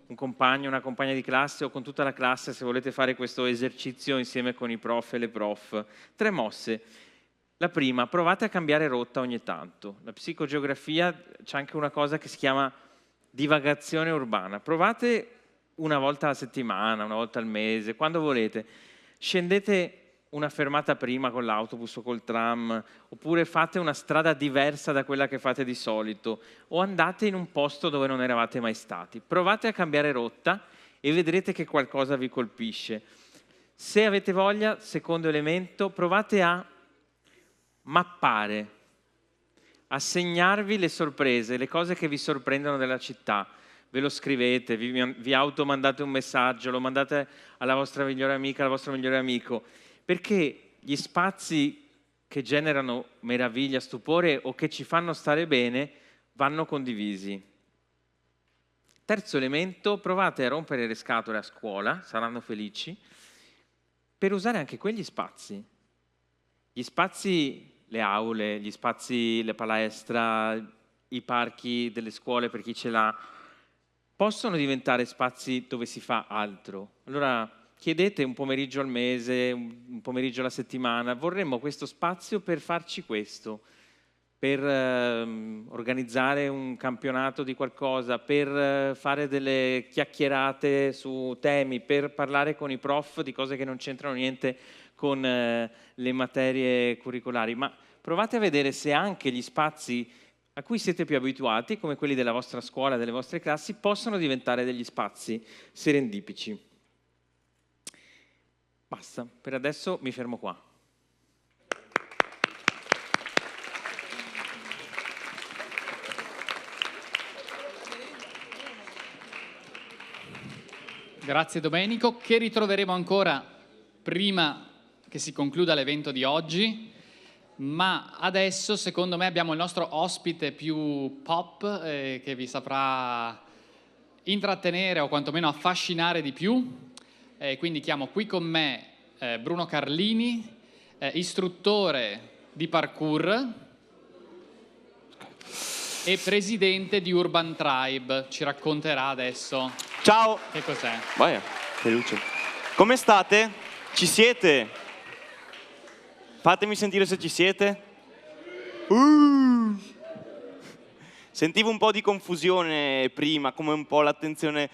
un compagno, una compagna di classe o con tutta la classe, se volete fare questo esercizio insieme con i prof e le prof. 3 mosse. La prima, provate a cambiare rotta ogni tanto. La psicogeografia c'è anche una cosa che si chiama divagazione urbana. Provate una volta alla settimana, una volta al mese, quando volete. Scendete una fermata prima con l'autobus o col tram, oppure fate una strada diversa da quella che fate di solito, o andate in un posto dove non eravate mai stati. Provate a cambiare rotta e vedrete che qualcosa vi colpisce. Se avete voglia, secondo elemento, provate a mappare, a segnarvi le sorprese, le cose che vi sorprendono della città. Ve lo scrivete, vi automandate un messaggio, lo mandate alla vostra migliore amica, al vostro migliore amico, perché gli spazi che generano meraviglia, stupore o che ci fanno stare bene vanno condivisi. Terzo elemento, provate a rompere le scatole a scuola, saranno felici, per usare anche quegli spazi. Gli spazi, le aule, gli spazi, le palestra, i parchi delle scuole per chi ce l'ha, possono diventare spazi dove si fa altro. Allora chiedete un pomeriggio al mese, un pomeriggio alla settimana, vorremmo questo spazio per farci questo, per organizzare un campionato di qualcosa, per fare delle chiacchierate su temi, per parlare con i prof di cose che non c'entrano niente con le materie curricolari. Ma provate a vedere se anche gli spazi a cui siete più abituati, come quelli della vostra scuola, delle vostre classi, possono diventare degli spazi serendipici. Basta, per adesso mi fermo qua. Grazie Domenico, che ritroveremo ancora prima che si concluda l'evento di oggi, ma adesso secondo me abbiamo il nostro ospite più pop che vi saprà intrattenere o quantomeno affascinare di più. Quindi chiamo qui con me Bruno Carlini, istruttore di parkour e presidente di Urban Tribe. Ci racconterà adesso. Ciao! Che cos'è? Vai, che luce. Come state? Ci siete? Fatemi sentire se ci siete. Sentivo un po' di confusione prima, come un po' l'attenzione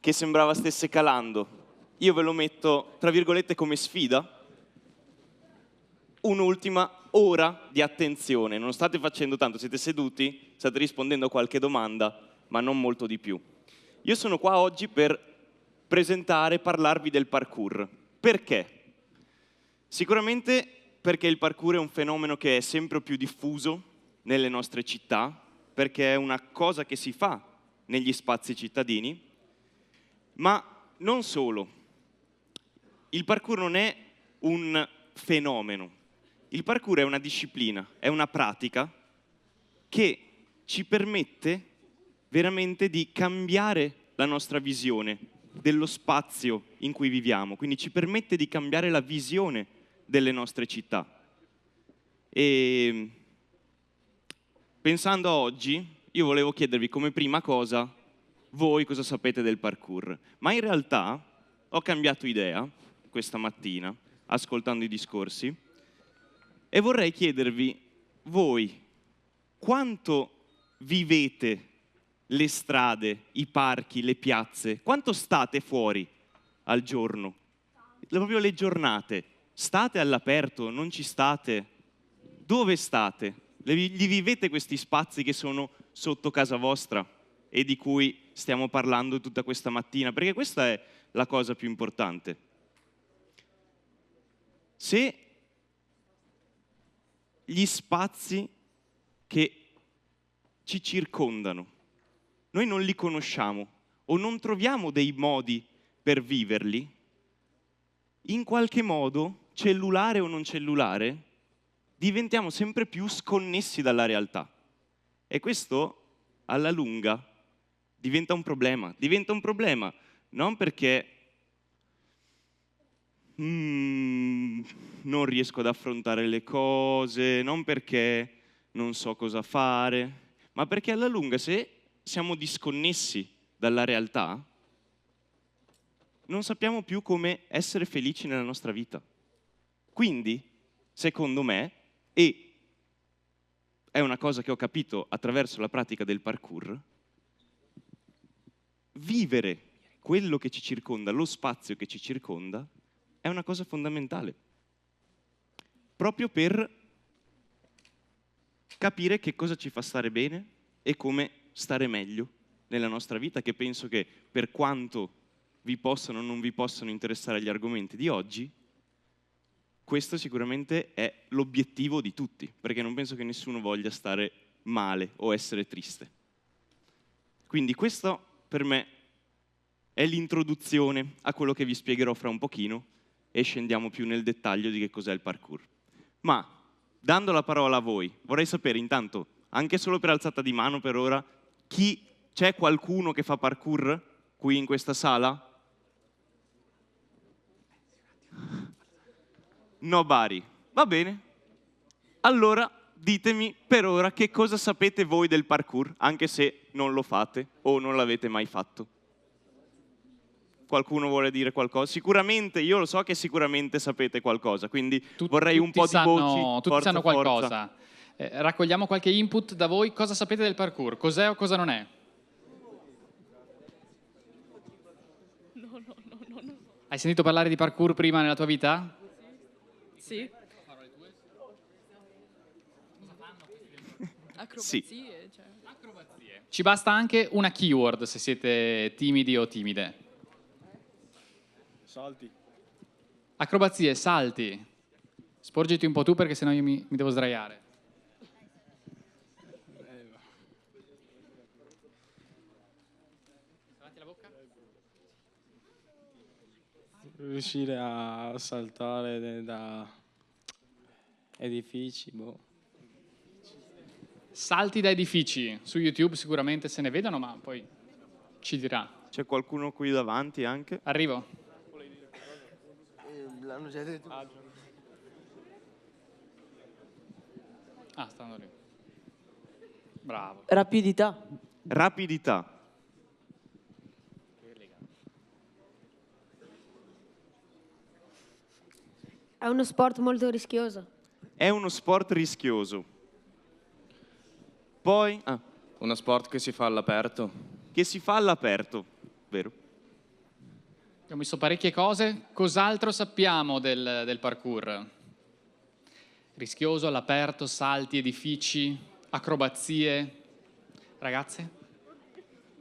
che sembrava stesse calando. Io ve lo metto, tra virgolette, come sfida. Un'ultima ora di attenzione. Non state facendo tanto, siete seduti, state rispondendo a qualche domanda, ma non molto di più. Io sono qua oggi per presentare e parlarvi del parkour. Perché? Sicuramente perché il parkour è un fenomeno che è sempre più diffuso nelle nostre città, perché è una cosa che si fa negli spazi cittadini, ma non solo. Il parkour non è un fenomeno, il parkour è una disciplina, è una pratica che ci permette veramente di cambiare la nostra visione dello spazio in cui viviamo, quindi ci permette di cambiare la visione delle nostre città. E pensando a oggi, io volevo chiedervi come prima cosa voi cosa sapete del parkour, ma in realtà ho cambiato idea questa mattina, ascoltando i discorsi, e vorrei chiedervi voi quanto vivete le strade, i parchi, le piazze, quanto state fuori al giorno? Proprio le giornate. State all'aperto? Non ci state? Dove state? Li vivete questi spazi che sono sotto casa vostra e di cui stiamo parlando tutta questa mattina? Perché questa è la cosa più importante. Se gli spazi che ci circondano noi non li conosciamo o non troviamo dei modi per viverli, in qualche modo, cellulare o non cellulare, diventiamo sempre più sconnessi dalla realtà. E questo, alla lunga, diventa un problema. Diventa un problema non perché non riesco ad affrontare le cose, non perché non so cosa fare, ma perché alla lunga, se siamo disconnessi dalla realtà, non sappiamo più come essere felici nella nostra vita. Quindi, secondo me, e è una cosa che ho capito attraverso la pratica del parkour, vivere quello che ci circonda, lo spazio che ci circonda, è una cosa fondamentale. Proprio per capire che cosa ci fa stare bene e come stare meglio nella nostra vita, che penso che per quanto vi possano o non vi possano interessare gli argomenti di oggi, questo sicuramente è l'obiettivo di tutti, perché non penso che nessuno voglia stare male o essere triste. Quindi questo per me è l'introduzione a quello che vi spiegherò fra un pochino e scendiamo più nel dettaglio di che cos'è il parkour. Ma, dando la parola a voi, vorrei sapere intanto, anche solo per alzata di mano per ora, c'è qualcuno che fa parkour qui in questa sala? Nobody. Va bene. Allora ditemi per ora che cosa sapete voi del parkour, anche se non lo fate o non l'avete mai fatto. Qualcuno vuole dire qualcosa? Sicuramente, io lo so che sicuramente sapete qualcosa, quindi vorrei un po' di voci. Tutti sanno qualcosa. Raccogliamo qualche input da voi. Cosa sapete del parkour? Cos'è o cosa non è? No. Hai sentito parlare di parkour prima nella tua vita? Sì. Sì. Cioè. Ci basta anche una keyword se siete timidi o timide. Salti. Acrobazie, salti. Sporgiti un po' tu perché sennò io mi devo sdraiare. Riuscire a saltare da edifici, boh. Salti da edifici. Su YouTube sicuramente se ne vedono, ma poi ci dirà. C'è qualcuno qui davanti anche? Arrivo. L'hanno già detto. Ah, stanno lì. Bravo. Rapidità. Rapidità. È uno sport molto rischioso. È uno sport rischioso. Poi... uno sport che si fa all'aperto. Che si fa all'aperto, vero? Ho messo parecchie cose. Cos'altro sappiamo del parkour? Rischioso, all'aperto, salti, edifici, acrobazie. Ragazze?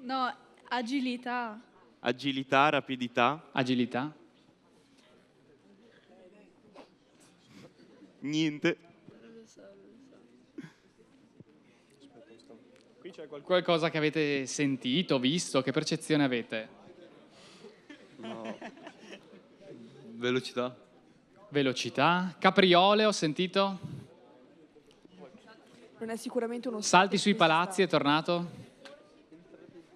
No, Agilità. Agilità, rapidità. Agilità. Niente. Qui c'è qualcosa che avete sentito, visto? Che percezione avete? No. Velocità. Velocità. Capriole, ho sentito? Non è sicuramente uno sport Salti in sui cui si palazzi, è tornato?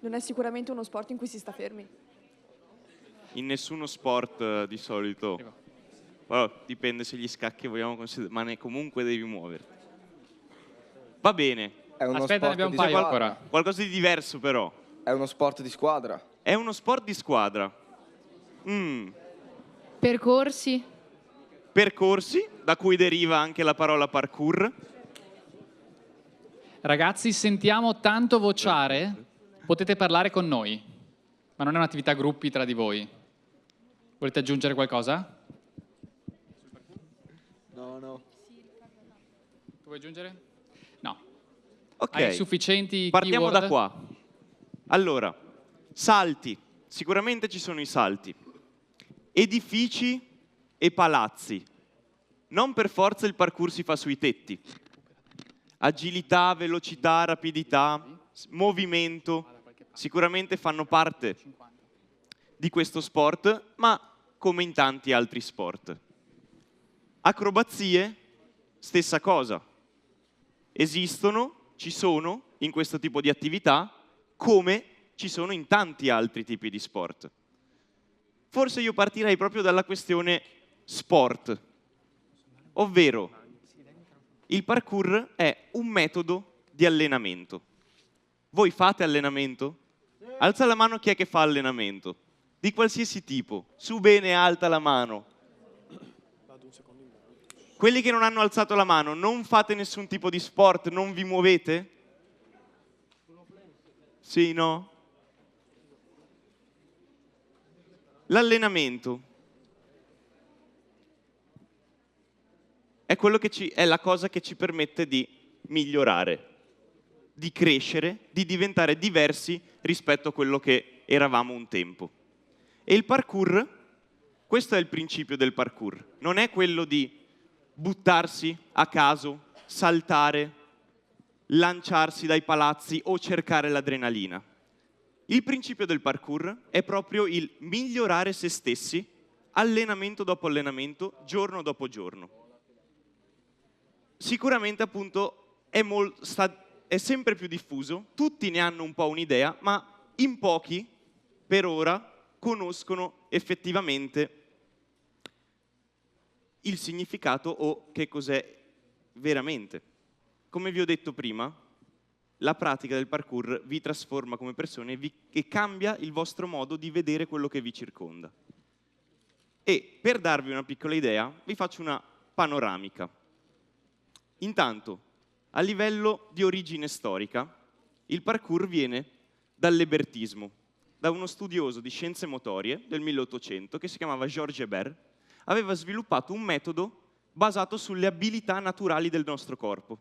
Non è sicuramente uno sport in cui si sta fermi. In nessuno sport di solito. Però dipende se gli scacchi vogliamo considerare, ma comunque devi muoverti. Va bene. È uno Aspetta, ne sport abbiamo di un paio squadra. ancora. Qualcosa di diverso però. È uno sport di squadra. È uno sport di squadra. Percorsi. Percorsi, da cui deriva anche la parola parkour. Ragazzi, sentiamo tanto vociare, potete parlare con noi, ma non è un'attività gruppi tra di voi. Volete aggiungere qualcosa? No. Tu vuoi aggiungere? No. Ok. Hai sufficienti Partiamo keyword? da qua. Allora, salti. Sicuramente ci sono i salti. Edifici e palazzi. Non per forza il parkour si fa sui tetti. Agilità, velocità, rapidità, movimento, sicuramente fanno parte di questo sport, ma come in tanti altri sport. Acrobazie, stessa cosa. Esistono, ci sono in questo tipo di attività, come ci sono in tanti altri tipi di sport. Forse io partirei proprio dalla questione sport, ovvero il parkour è un metodo di allenamento. Voi fate allenamento? Alza la mano chi è che fa allenamento, di qualsiasi tipo, su bene alta la mano. Quelli che non hanno alzato la mano, non fate nessun tipo di sport, non vi muovete? Sì, no? L'allenamento è è la cosa che ci permette di migliorare, di crescere, di diventare diversi rispetto a quello che eravamo un tempo. E il parkour, questo è il principio del parkour, non è quello di buttarsi a caso, saltare, lanciarsi dai palazzi o cercare l'adrenalina. Il principio del parkour è proprio il migliorare se stessi, allenamento dopo allenamento, giorno dopo giorno. Sicuramente appunto è sempre più diffuso, tutti ne hanno un po' un'idea, ma in pochi per ora conoscono effettivamente il significato o che cos'è veramente. Come vi ho detto prima, la pratica del parkour vi trasforma come persone e cambia il vostro modo di vedere quello che vi circonda. E per darvi una piccola idea, vi faccio una panoramica. Intanto, a livello di origine storica, il parkour viene dall'ebertismo, da uno studioso di scienze motorie del 1800 che si chiamava Georges Hébert, aveva sviluppato un metodo basato sulle abilità naturali del nostro corpo.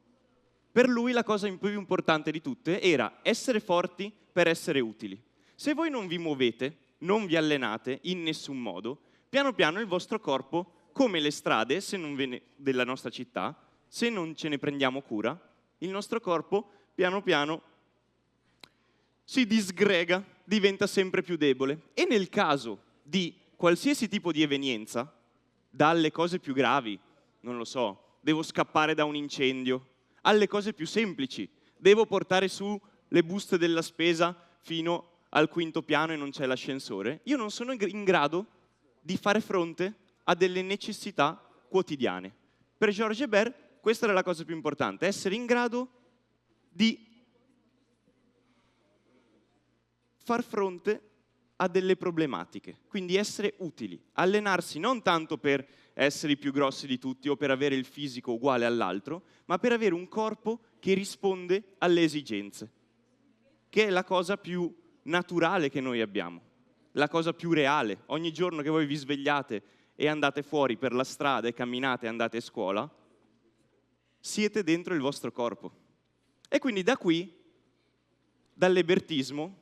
Per lui la cosa più importante di tutte era essere forti per essere utili. Se voi non vi muovete, non vi allenate in nessun modo, piano piano il vostro corpo, come le strade della nostra città, se non ce ne prendiamo cura, il nostro corpo piano piano si disgrega, diventa sempre più debole. E nel caso di qualsiasi tipo di evenienza, dalle cose più gravi, non lo so, devo scappare da un incendio, alle cose più semplici, devo portare su le buste della spesa fino al quinto piano e non c'è l'ascensore, io non sono in grado di fare fronte a delle necessità quotidiane. Per Georges Hébert questa era la cosa più importante, essere in grado di far fronte a delle problematiche, quindi essere utili, allenarsi non tanto per essere i più grossi di tutti o per avere il fisico uguale all'altro, ma per avere un corpo che risponde alle esigenze, che è la cosa più naturale che noi abbiamo, la cosa più reale. Ogni giorno che voi vi svegliate e andate fuori per la strada e camminate e andate a scuola, siete dentro il vostro corpo. E quindi da qui, dall'ebertismo,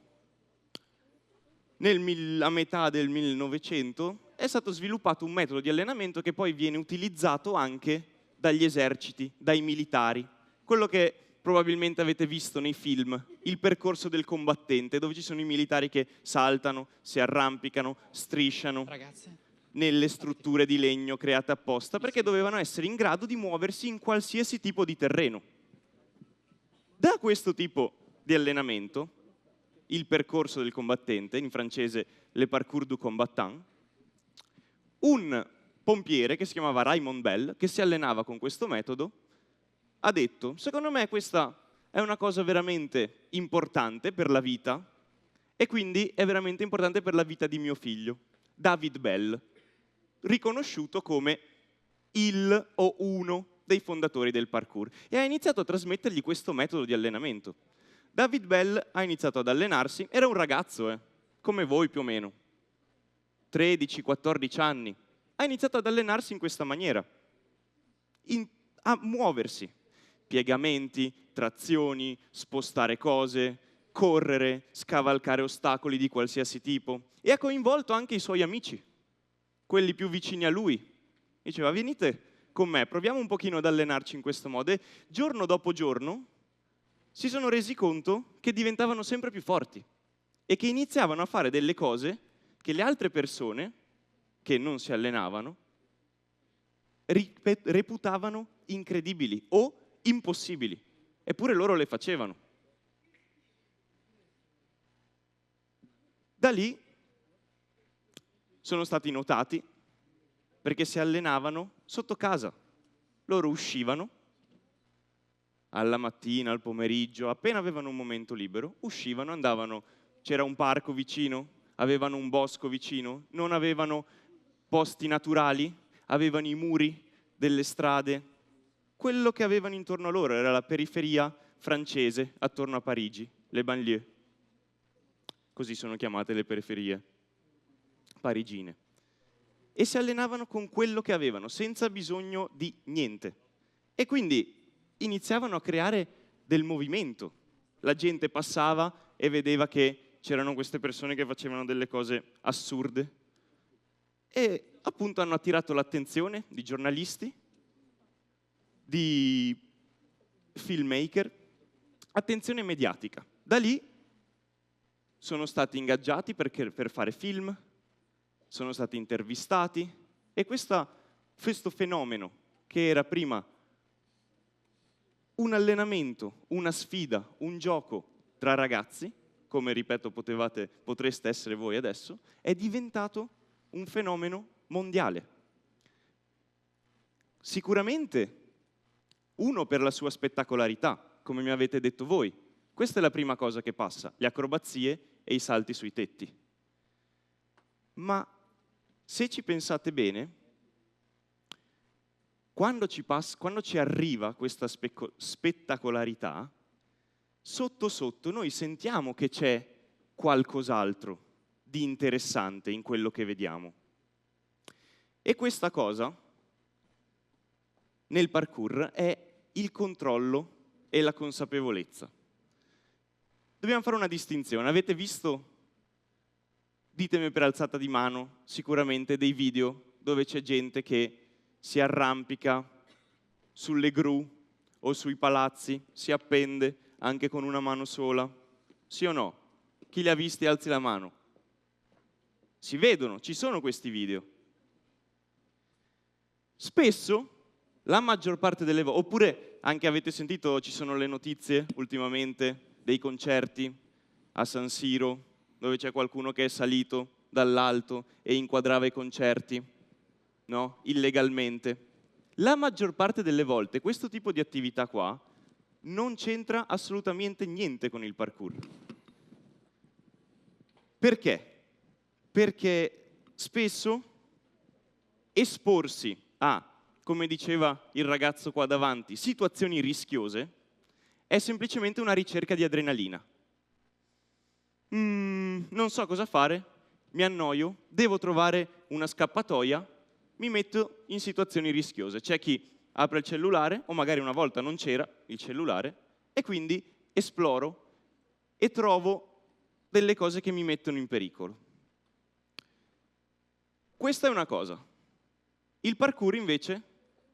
a metà del 1900 è stato sviluppato un metodo di allenamento che poi viene utilizzato anche dagli eserciti, dai militari. Quello che probabilmente avete visto nei film, il percorso del combattente, dove ci sono i militari che saltano, si arrampicano, strisciano nelle strutture di legno create apposta, perché dovevano essere in grado di muoversi in qualsiasi tipo di terreno. Da questo tipo di allenamento, il percorso del combattente, in francese le parcours du combattant, un pompiere che si chiamava Raymond Bell, che si allenava con questo metodo, ha detto: secondo me questa è una cosa veramente importante per la vita e quindi è veramente importante per la vita di mio figlio, David Bell, riconosciuto come il o uno dei fondatori del parkour, e ha iniziato a trasmettergli questo metodo di allenamento. David Bell ha iniziato ad allenarsi, era un ragazzo, come voi più o meno, 13-14 anni, ha iniziato ad allenarsi in questa maniera, a muoversi, piegamenti, trazioni, spostare cose, correre, scavalcare ostacoli di qualsiasi tipo, e ha coinvolto anche i suoi amici, quelli più vicini a lui. Diceva: venite con me, proviamo un pochino ad allenarci in questo modo, e giorno dopo giorno si sono resi conto che diventavano sempre più forti e che iniziavano a fare delle cose che le altre persone che non si allenavano reputavano incredibili o impossibili, eppure loro le facevano. Da lì sono stati notati perché si allenavano sotto casa. Loro uscivano alla mattina, al pomeriggio, appena avevano un momento libero, uscivano, andavano, c'era un parco vicino, avevano un bosco vicino, non avevano posti naturali, avevano i muri delle strade. Quello che avevano intorno a loro era la periferia francese attorno a Parigi, le banlieue. Così sono chiamate le periferie parigine. E si allenavano con quello che avevano, senza bisogno di niente. E quindi iniziavano a creare del movimento. La gente passava e vedeva che c'erano queste persone che facevano delle cose assurde e appunto hanno attirato l'attenzione di giornalisti, di filmmaker, attenzione mediatica. Da lì sono stati ingaggiati per fare film, sono stati intervistati, e questo fenomeno, che era prima un allenamento, una sfida, un gioco tra ragazzi, come ripeto potreste essere voi adesso, è diventato un fenomeno mondiale. Sicuramente uno per la sua spettacolarità, come mi avete detto voi. Questa è la prima cosa che passa, le acrobazie e i salti sui tetti. Ma se ci pensate bene, quando ci arriva questa spettacolarità, sotto sotto noi sentiamo che c'è qualcos'altro di interessante in quello che vediamo. E questa cosa nel parkour è il controllo e la consapevolezza. Dobbiamo fare una distinzione. Avete visto, ditemi per alzata di mano, sicuramente dei video dove c'è gente che si arrampica sulle gru o sui palazzi, si appende anche con una mano sola? Sì o no? Chi li ha visti alzi la mano. Si vedono, ci sono questi video. Spesso, la maggior parte delle volte, oppure anche avete sentito, ci sono le notizie ultimamente dei concerti a San Siro, dove c'è qualcuno che è salito dall'alto e inquadrava i concerti, no? Illegalmente. La maggior parte delle volte questo tipo di attività qua non c'entra assolutamente niente con il parkour. Perché? Perché spesso esporsi a, come diceva il ragazzo qua davanti, situazioni rischiose, è semplicemente una ricerca di adrenalina. Non so cosa fare, mi annoio, devo trovare una scappatoia, mi metto in situazioni rischiose. C'è chi apre il cellulare, o magari una volta non c'era il cellulare, e quindi esploro e trovo delle cose che mi mettono in pericolo. Questa è una cosa. Il parkour invece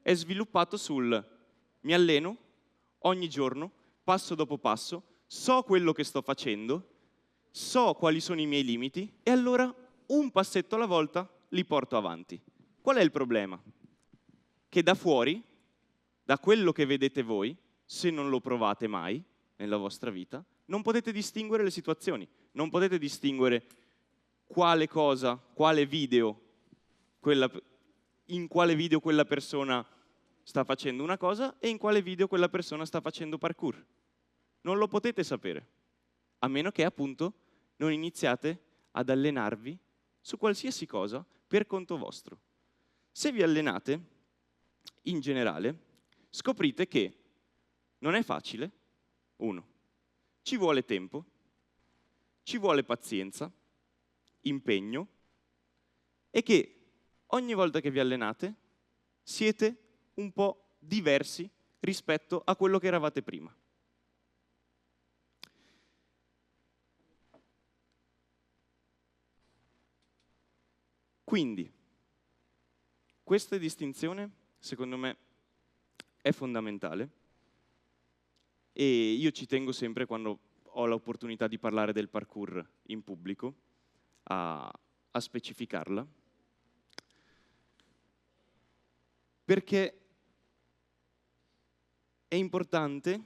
è sviluppato sul mi alleno ogni giorno, passo dopo passo, so quello che sto facendo, so quali sono i miei limiti e allora un passetto alla volta li porto avanti. Qual è il problema? Che da fuori, da quello che vedete voi, se non lo provate mai nella vostra vita, non potete distinguere le situazioni, non potete distinguere quale cosa, quale video, in quale video quella persona sta facendo una cosa e in quale video quella persona sta facendo parkour. Non lo potete sapere, a meno che appunto non iniziate ad allenarvi su qualsiasi cosa per conto vostro. Se vi allenate, in generale, scoprite che non è facile, uno, ci vuole tempo, ci vuole pazienza, impegno e che ogni volta che vi allenate siete un po' diversi rispetto a quello che eravate prima. Quindi, questa distinzione, secondo me, è fondamentale e io ci tengo sempre, quando ho l'opportunità di parlare del parkour in pubblico, a specificarla, perché è importante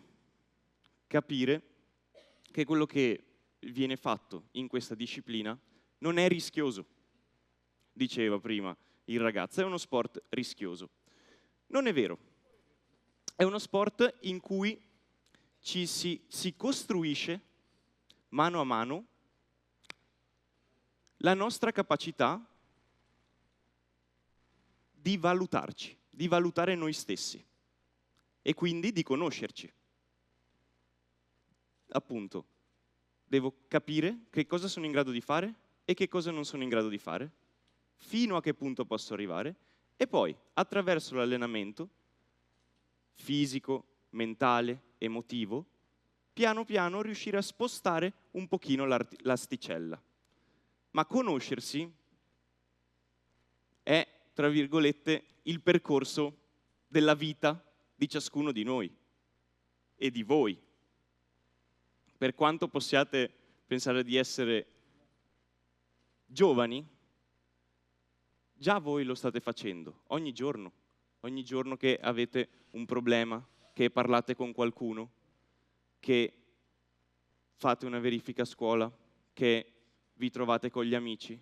capire che quello che viene fatto in questa disciplina non è rischioso. Diceva prima il ragazzo, è uno sport rischioso. Non è vero. È uno sport in cui si costruisce mano a mano la nostra capacità di valutarci, di valutare noi stessi e quindi di conoscerci. Appunto, devo capire che cosa sono in grado di fare e che cosa non sono in grado di fare, fino a che punto posso arrivare e poi, attraverso l'allenamento fisico, mentale, emotivo, piano piano riuscire a spostare un pochino l'asticella. Ma conoscersi è, tra virgolette, il percorso della vita di ciascuno di noi e di voi. Per quanto possiate pensare di essere giovani, già voi lo state facendo ogni giorno che avete un problema, che parlate con qualcuno, che fate una verifica a scuola, che vi trovate con gli amici.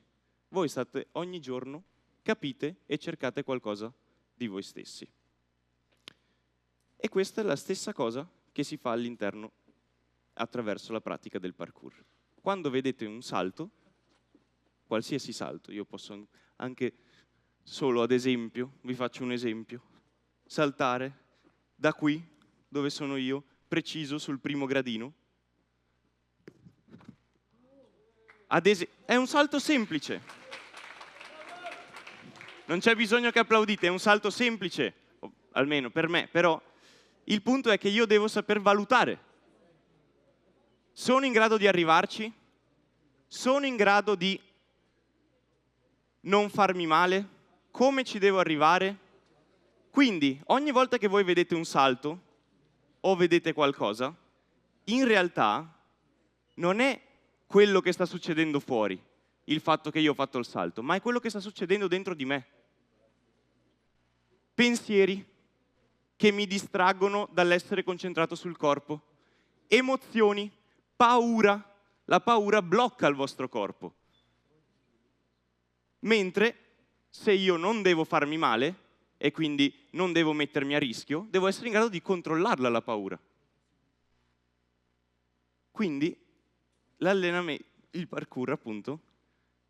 Voi state ogni giorno, capite e cercate qualcosa di voi stessi. E questa è la stessa cosa che si fa all'interno attraverso la pratica del parkour. Quando vedete un salto, qualsiasi salto, io posso anche solo ad esempio, vi faccio un esempio, saltare da qui, dove sono io, preciso sul primo gradino. È un salto semplice. Non c'è bisogno che applaudite, è un salto semplice, almeno per me, però il punto è che io devo saper valutare. Sono in grado di arrivarci? Sono in grado di non farmi male? Come ci devo arrivare? Quindi, ogni volta che voi vedete un salto o vedete qualcosa, in realtà non è quello che sta succedendo fuori, il fatto che io ho fatto il salto, ma è quello che sta succedendo dentro di me. Pensieri che mi distraggono dall'essere concentrato sul corpo, emozioni, paura. La paura blocca il vostro corpo. Mentre se io non devo farmi male e quindi non devo mettermi a rischio, devo essere in grado di controllarla la paura. Quindi l'allenamento, il parkour appunto,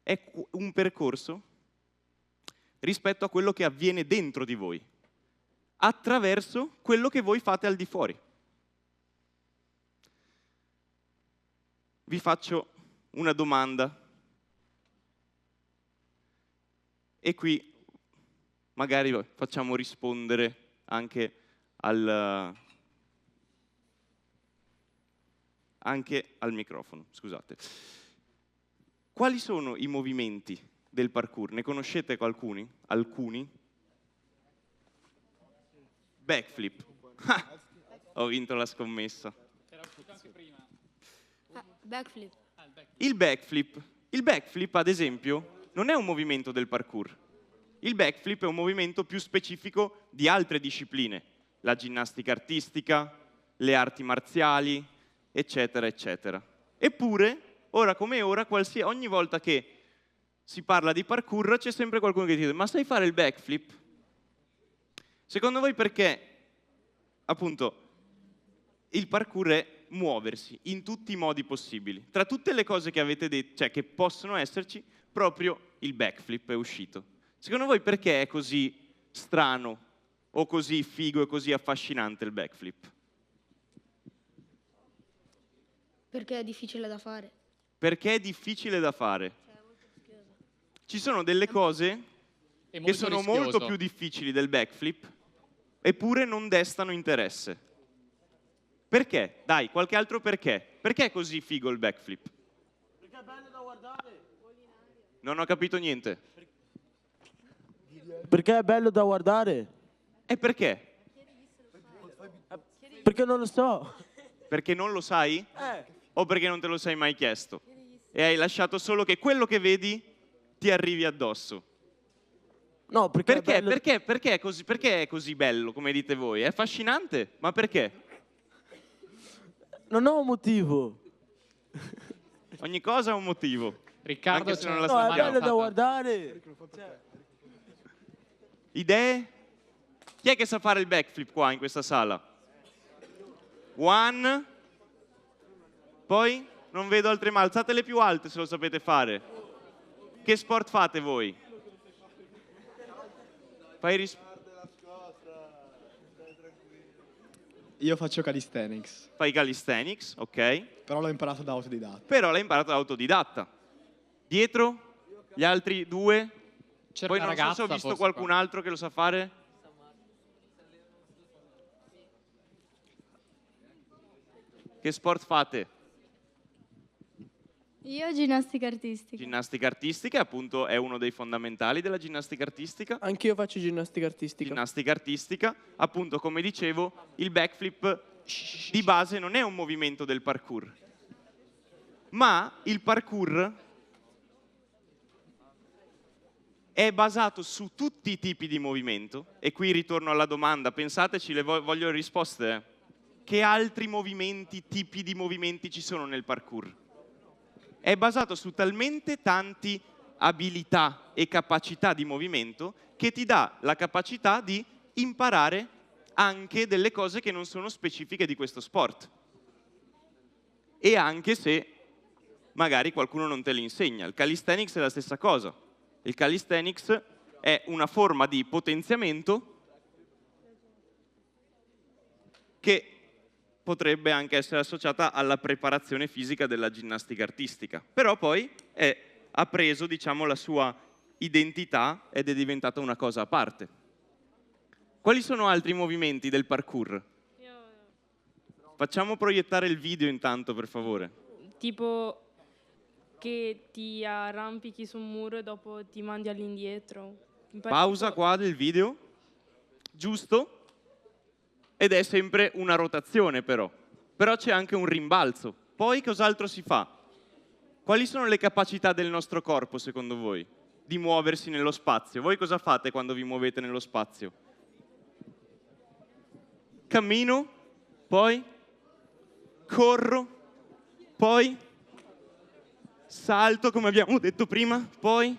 è un percorso rispetto a quello che avviene dentro di voi, attraverso quello che voi fate al di fuori. Vi faccio una domanda e qui magari facciamo rispondere anche al microfono, scusate. Quali sono i movimenti del parkour. Ne conoscete qualcuno? Alcuni? Backflip. Ah, ho vinto la scommessa. Backflip. Il backflip, ad esempio, non è un movimento del parkour. Il backflip è un movimento più specifico di altre discipline, la ginnastica artistica, le arti marziali, eccetera, eccetera. Eppure, ora come ora, ogni volta che si parla di parkour c'è sempre qualcuno che dice: ma sai fare il backflip? Secondo voi perché, appunto, il parkour è muoversi in tutti i modi possibili? Tra tutte le cose che avete detto, cioè che possono esserci, proprio il backflip è uscito. Secondo voi perché è così strano o così figo e così affascinante il backflip? Perché è difficile da fare. Perché è difficile da fare. Ci sono delle cose che sono molto più difficili del backflip, eppure non destano interesse. Perché? Dai, qualche altro perché? Perché è così figo il backflip? Perché è bello da guardare. Non ho capito niente. Perché è bello da guardare. E perché? Perché non lo so. Perché non lo sai? O perché non te lo sei mai chiesto? E hai lasciato solo che quello che vedi ti arrivi addosso? No, perché perché è così bello, come dite voi? È affascinante, ma perché? Non ho un motivo. Ogni cosa ha un motivo. Riccardo, anche se non la No, è sappiamo. bello da guardare. Idee? Chi è che sa fare il backflip qua in questa sala? One. Poi? Non vedo altre mani. Alzatele più alte se lo sapete fare. Che sport fate voi? Io faccio calisthenics. Fai calisthenics, ok. Però l'ho imparato da autodidatta. Però l'hai imparato da autodidatta. Dietro? Gli altri due? C'era Poi una non so se ho ragazza, visto forse, qualcun qua. altro che lo sa fare. Che sport fate? Io ginnastica artistica. Ginnastica artistica, appunto, è uno dei fondamentali della ginnastica artistica. Anch'io faccio ginnastica artistica. Ginnastica artistica, appunto, come dicevo, il backflip di base non è un movimento del parkour. Ma il parkour è basato su tutti i tipi di movimento, e qui ritorno alla domanda, pensateci, voglio le risposte. Che altri movimenti, tipi di movimenti ci sono nel parkour? È basato su talmente tanti abilità e capacità di movimento che ti dà la capacità di imparare anche delle cose che non sono specifiche di questo sport. E anche se magari qualcuno non te le insegna. Il calisthenics è la stessa cosa. Il calisthenics è una forma di potenziamento che potrebbe anche essere associata alla preparazione fisica della ginnastica artistica. Però poi ha preso, diciamo, la sua identità ed è diventata una cosa a parte. Quali sono altri movimenti del parkour? Facciamo proiettare il video intanto, per favore. Tipo che ti arrampichi su un muro e dopo ti mandi all'indietro. Pausa qua del video. Giusto? Ed è sempre una rotazione però. Però c'è anche un rimbalzo. Poi cos'altro si fa? Quali sono le capacità del nostro corpo, secondo voi, di muoversi nello spazio? Voi cosa fate quando vi muovete nello spazio? Cammino, poi corro, poi salto, come abbiamo detto prima, poi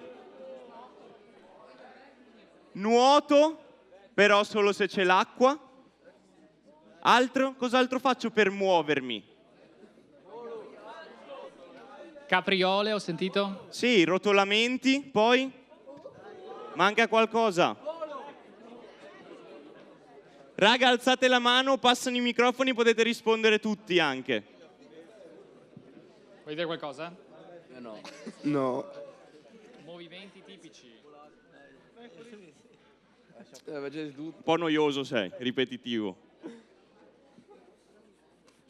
nuoto, però solo se c'è l'acqua. Altro? Cos'altro faccio per muovermi? Capriole, ho sentito? Sì, rotolamenti, poi? Manca qualcosa? Raga, alzate la mano, passano i microfoni, potete rispondere tutti anche. Vuoi dire qualcosa? No. No. Movimenti tipici. Un po' noioso sei, ripetitivo.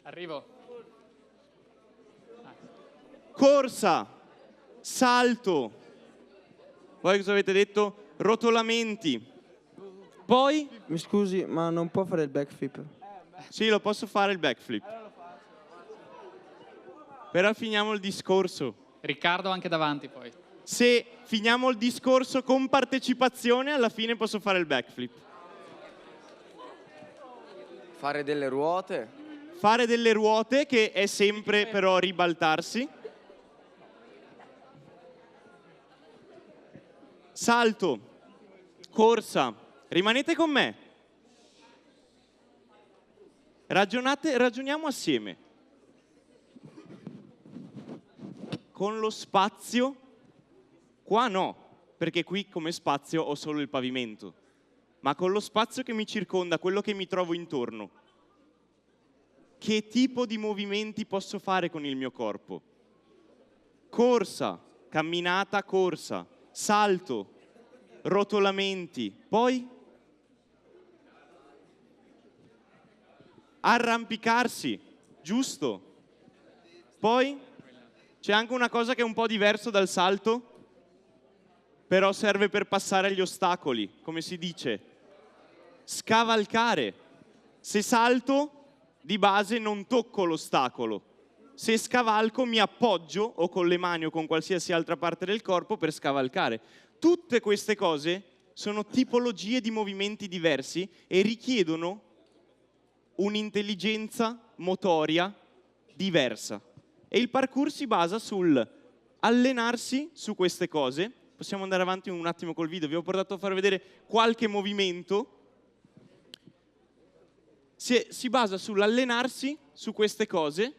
Arrivo. Corsa, salto, Poi cosa avete detto? Rotolamenti. Poi? Mi scusi, ma non può fare il backflip? Sì, lo posso fare il backflip. Però finiamo il discorso. Riccardo anche davanti poi. Se finiamo il discorso con partecipazione, alla fine posso fare il backflip. Fare delle ruote. Fare delle ruote, che è sempre però ribaltarsi. Salto, corsa. Rimanete con me. Ragioniamo assieme. Con lo spazio, qua no, perché qui come spazio ho solo il pavimento, ma con lo spazio che mi circonda, quello che mi trovo intorno, che tipo di movimenti posso fare con il mio corpo? Corsa, camminata, corsa, salto, rotolamenti, poi arrampicarsi, giusto? Poi c'è anche una cosa che è un po' diverso dal salto, però serve per passare agli ostacoli, come si dice? Scavalcare. Se salto, di base non tocco l'ostacolo. Se scavalco, mi appoggio o con le mani o con qualsiasi altra parte del corpo per scavalcare. Tutte queste cose sono tipologie di movimenti diversi e richiedono un'intelligenza motoria diversa. E il parkour si basa sul allenarsi su queste cose. Possiamo andare avanti un attimo col video, vi ho portato a far vedere qualche movimento. Si basa sull'allenarsi su queste cose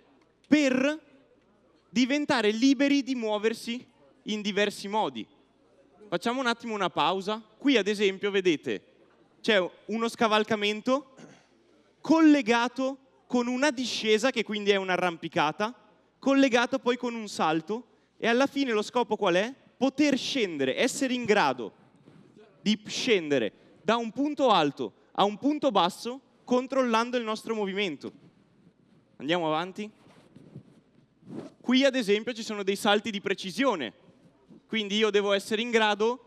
per diventare liberi di muoversi in diversi modi. Facciamo un attimo una pausa. Qui ad esempio, vedete, c'è uno scavalcamento collegato con una discesa, che quindi è un'arrampicata, collegato poi con un salto, e alla fine lo scopo qual è? Poter scendere, essere in grado di scendere da un punto alto a un punto basso controllando il nostro movimento. Andiamo avanti. Qui ad esempio ci sono dei salti di precisione, quindi io devo essere in grado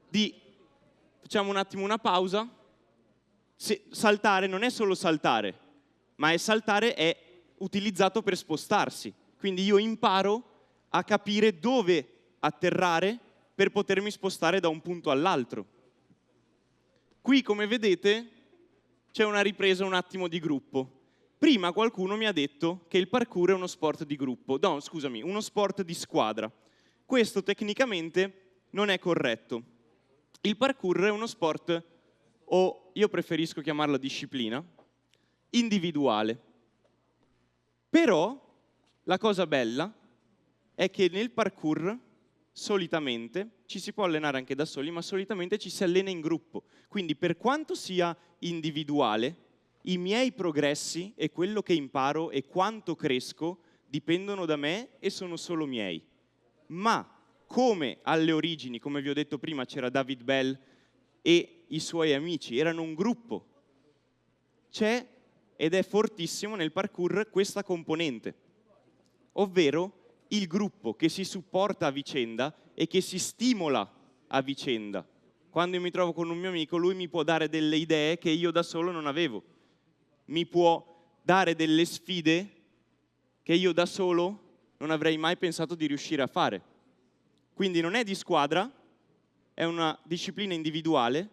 di, facciamo un attimo una pausa, saltare non è solo saltare, ma è saltare è utilizzato per spostarsi. Quindi io imparo a capire dove atterrare per potermi spostare da un punto all'altro. Qui, come vedete, c'è una ripresa un attimo di gruppo. Prima qualcuno mi ha detto che il parkour è uno sport di gruppo. No, scusami, uno sport di squadra. Questo tecnicamente non è corretto. Il parkour è uno sport, o io preferisco chiamarla disciplina, individuale. Però la cosa bella è che nel parkour solitamente ci si può allenare anche da soli, ma solitamente ci si allena in gruppo. Quindi per quanto sia individuale, i miei progressi e quello che imparo e quanto cresco dipendono da me e sono solo miei. Ma come alle origini, come vi ho detto prima, c'era David Bell e i suoi amici, erano un gruppo. C'è ed è fortissimo nel parkour questa componente, ovvero il gruppo che si supporta a vicenda e che si stimola a vicenda. Quando io mi trovo con un mio amico, lui mi può dare delle idee che io da solo non avevo. Mi può dare delle sfide che io da solo non avrei mai pensato di riuscire a fare. Quindi non è di squadra, è una disciplina individuale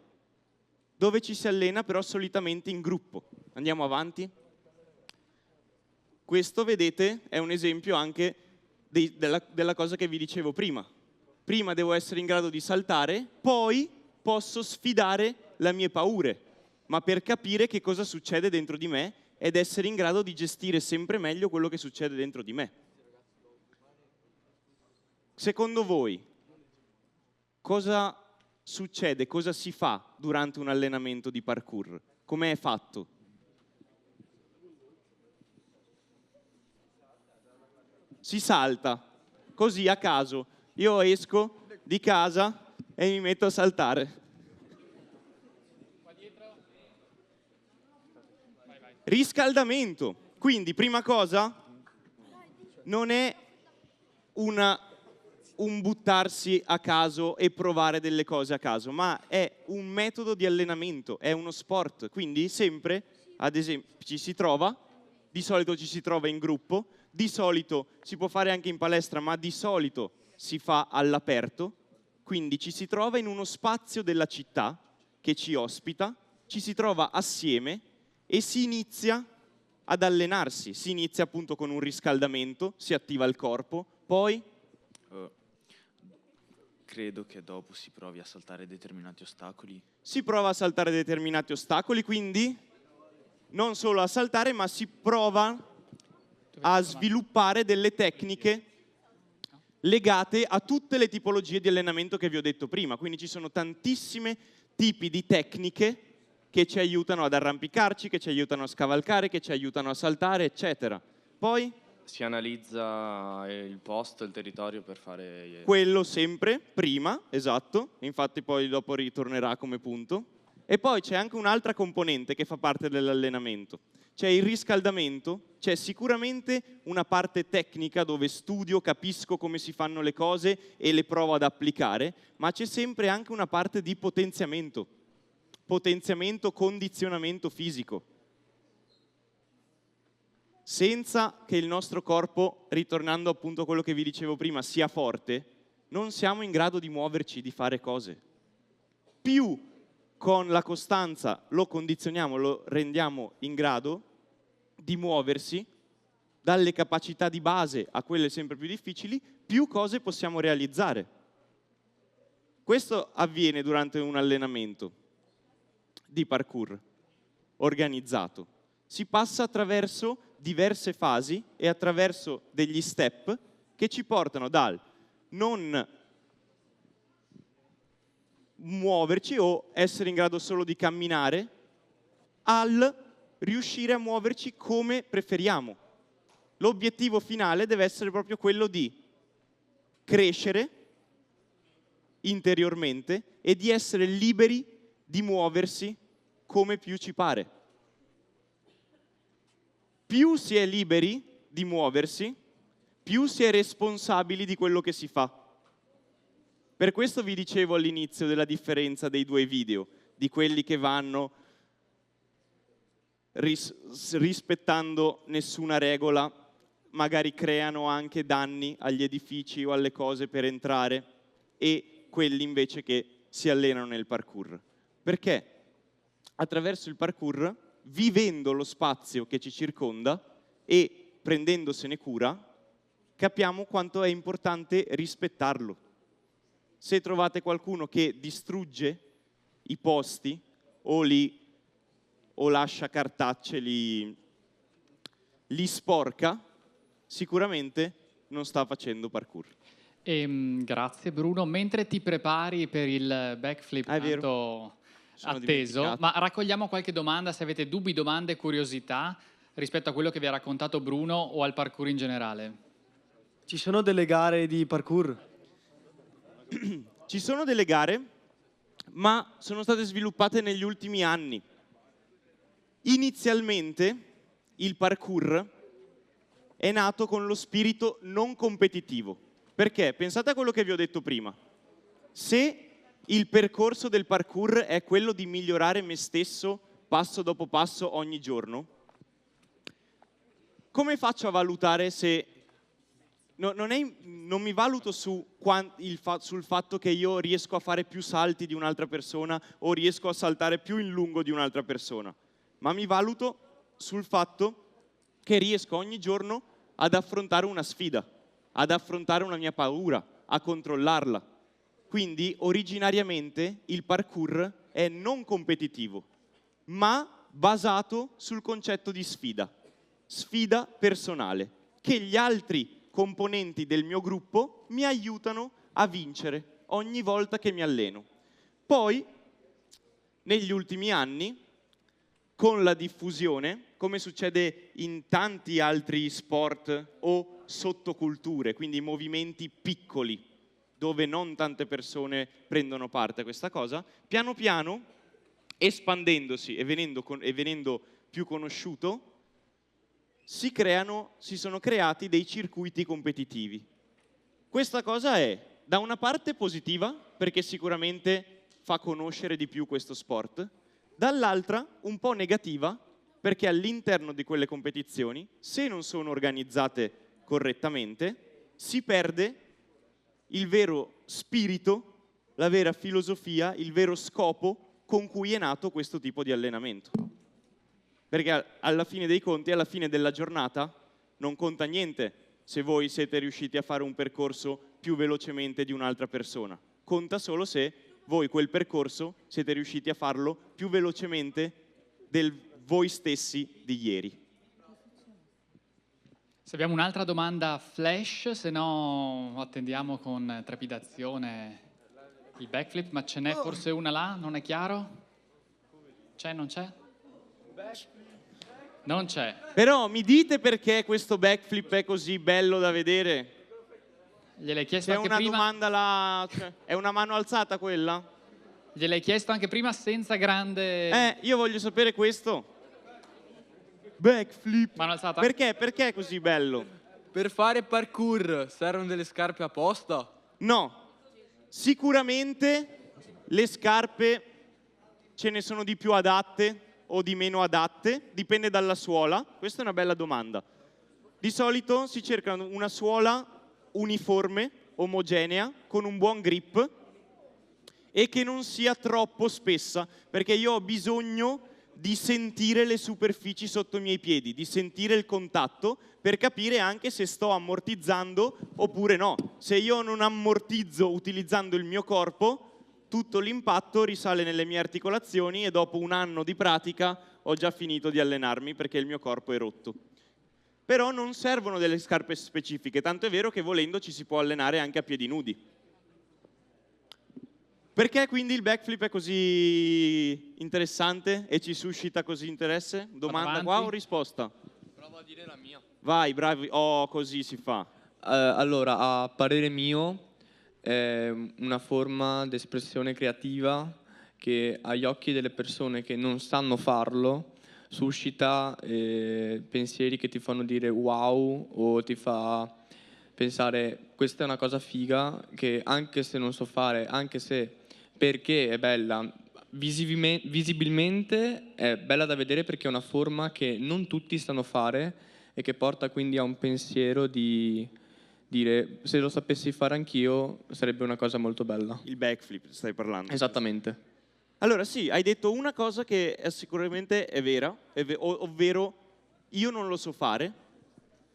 dove ci si allena però solitamente in gruppo. Andiamo avanti. Questo, vedete, è un esempio anche della cosa che vi dicevo prima. Prima devo essere in grado di saltare, poi posso sfidare le mie paure, ma per capire che cosa succede dentro di me ed essere in grado di gestire sempre meglio quello che succede dentro di me. Secondo voi, cosa succede, cosa si fa durante un allenamento di parkour? Come è fatto? Si salta, così a caso. Io esco di casa e mi metto a saltare. Riscaldamento. Quindi, prima cosa, non è un buttarsi a caso e provare delle cose a caso, ma è un metodo di allenamento, è uno sport, quindi sempre, ad esempio, di solito ci si trova in gruppo, di solito si può fare anche in palestra, ma di solito si fa all'aperto, quindi ci si trova in uno spazio della città che ci ospita, ci si trova assieme e si inizia ad allenarsi, si inizia appunto con un riscaldamento, si attiva il corpo, poi credo che dopo si provi a saltare determinati ostacoli. Si prova a saltare determinati ostacoli, quindi non solo a saltare, ma si prova a sviluppare delle tecniche legate a tutte le tipologie di allenamento che vi ho detto prima. Quindi ci sono tantissimi tipi di tecniche che ci aiutano ad arrampicarci, che ci aiutano a scavalcare, che ci aiutano a saltare, eccetera. Poi si analizza il posto, il territorio per fare... Quello sempre, prima, esatto, infatti poi dopo ritornerà come punto. E poi c'è anche un'altra componente che fa parte dell'allenamento. C'è il riscaldamento, c'è sicuramente una parte tecnica dove studio, capisco come si fanno le cose e le provo ad applicare, ma c'è sempre anche una parte di potenziamento, condizionamento fisico. Senza che il nostro corpo, ritornando appunto a quello che vi dicevo prima, sia forte, non siamo in grado di muoverci, di fare cose. Più con la costanza lo condizioniamo, lo rendiamo in grado di muoversi, dalle capacità di base a quelle sempre più difficili, più cose possiamo realizzare. Questo avviene durante un allenamento di parkour organizzato. Si passa attraverso diverse fasi e attraverso degli step che ci portano dal non muoverci o essere in grado solo di camminare al riuscire a muoverci come preferiamo. L'obiettivo finale deve essere proprio quello di crescere interiormente e di essere liberi di muoversi come più ci pare. Più si è liberi di muoversi, più si è responsabili di quello che si fa. Per questo vi dicevo all'inizio della differenza dei due video, di quelli che vanno rispettando nessuna regola, magari creano anche danni agli edifici o alle cose per entrare, e quelli invece che si allenano nel parkour. Perché attraverso il parkour, vivendo lo spazio che ci circonda e prendendosene cura, capiamo quanto è importante rispettarlo. Se trovate qualcuno che distrugge i posti o lascia cartacce, li sporca, sicuramente non sta facendo parkour. Grazie Bruno. Mentre ti prepari per il backflip tanto atteso, ma raccogliamo qualche domanda, se avete dubbi, domande, curiosità rispetto a quello che vi ha raccontato Bruno o al parkour in generale. Ci sono delle gare di parkour? Ci sono delle gare, ma sono state sviluppate negli ultimi anni. Inizialmente il parkour è nato con lo spirito non competitivo. Perché? Pensate a quello che vi ho detto prima. Se il percorso del parkour è quello di migliorare me stesso passo dopo passo ogni giorno, come faccio a valutare se... Non mi valuto sul fatto che io riesco a fare più salti di un'altra persona o riesco a saltare più in lungo di un'altra persona, ma mi valuto sul fatto che riesco ogni giorno ad affrontare una sfida, ad affrontare una mia paura, a controllarla. Quindi originariamente il parkour è non competitivo, ma basato sul concetto di sfida personale, che gli altri componenti del mio gruppo mi aiutano a vincere ogni volta che mi alleno. Poi, negli ultimi anni, con la diffusione, come succede in tanti altri sport o sottoculture, quindi movimenti piccoli, dove non tante persone prendono parte a questa cosa, piano piano, espandendosi e venendo più conosciuto, si sono creati dei circuiti competitivi. Questa cosa è da una parte positiva, perché sicuramente fa conoscere di più questo sport, dall'altra un po' negativa, perché all'interno di quelle competizioni, se non sono organizzate correttamente, si perde il vero spirito, la vera filosofia, il vero scopo con cui è nato questo tipo di allenamento. Perché alla fine dei conti, alla fine della giornata, non conta niente se voi siete riusciti a fare un percorso più velocemente di un'altra persona. Conta solo se voi quel percorso siete riusciti a farlo più velocemente del voi stessi di ieri. Se abbiamo un'altra domanda flash, se no attendiamo con trepidazione il backflip, ma ce n'è forse una là, non è chiaro? C'è, non c'è? Non c'è. Però mi dite perché questo backflip è così bello da vedere? Gliel'hai chiesto C'è anche una prima? domanda là, cioè, è una mano alzata quella? Gliel'hai chiesto anche prima senza grande... Io voglio sapere questo. Backflip. Mano alzata. Perché? Perché è così bello? Per fare parkour servono delle scarpe apposta? No. Sicuramente le scarpe ce ne sono di più adatte o di meno adatte, dipende dalla suola. Questa è una bella domanda. Di solito si cerca una suola uniforme, omogenea, con un buon grip e che non sia troppo spessa, perché io ho bisogno di sentire le superfici sotto i miei piedi, di sentire il contatto per capire anche se sto ammortizzando oppure no. Se io non ammortizzo utilizzando il mio corpo, tutto l'impatto risale nelle mie articolazioni e dopo un anno di pratica ho già finito di allenarmi perché il mio corpo è rotto. Però non servono delle scarpe specifiche, tanto è vero che volendo ci si può allenare anche a piedi nudi. Perché quindi il backflip è così interessante e ci suscita così interesse? Domanda qua o risposta? Provo a dire la mia. Vai, bravi. Oh, così si fa. Allora, a parere mio, è una forma di espressione creativa che agli occhi delle persone che non sanno farlo suscita pensieri che ti fanno dire wow o ti fa pensare questa è una cosa figa che anche se non so fare, anche se perché è bella, visibilmente è bella da vedere perché è una forma che non tutti sanno fare e che porta quindi a un pensiero di dire se lo sapessi fare anch'io sarebbe una cosa molto bella. Il backflip stai parlando? Esattamente. Allora sì, hai detto una cosa che sicuramente è vera, ovvero io non lo so fare,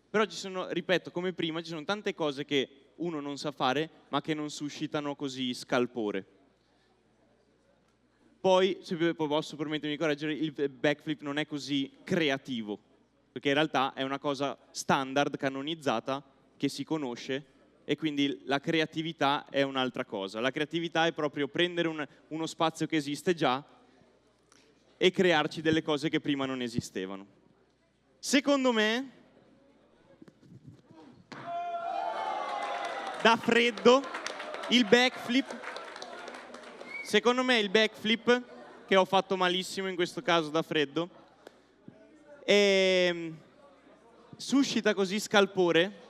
però ci sono, ripeto, come prima, ci sono tante cose che uno non sa fare ma che non suscitano così scalpore. Poi, se posso permettermi di correggere, il backflip non è così creativo, perché in realtà è una cosa standard, canonizzata, che si conosce, e quindi la creatività è un'altra cosa. La creatività è proprio prendere uno spazio che esiste già e crearci delle cose che prima non esistevano. Secondo me, da freddo, il backflip... Secondo me il backflip, che ho fatto malissimo in questo caso da freddo, suscita così scalpore.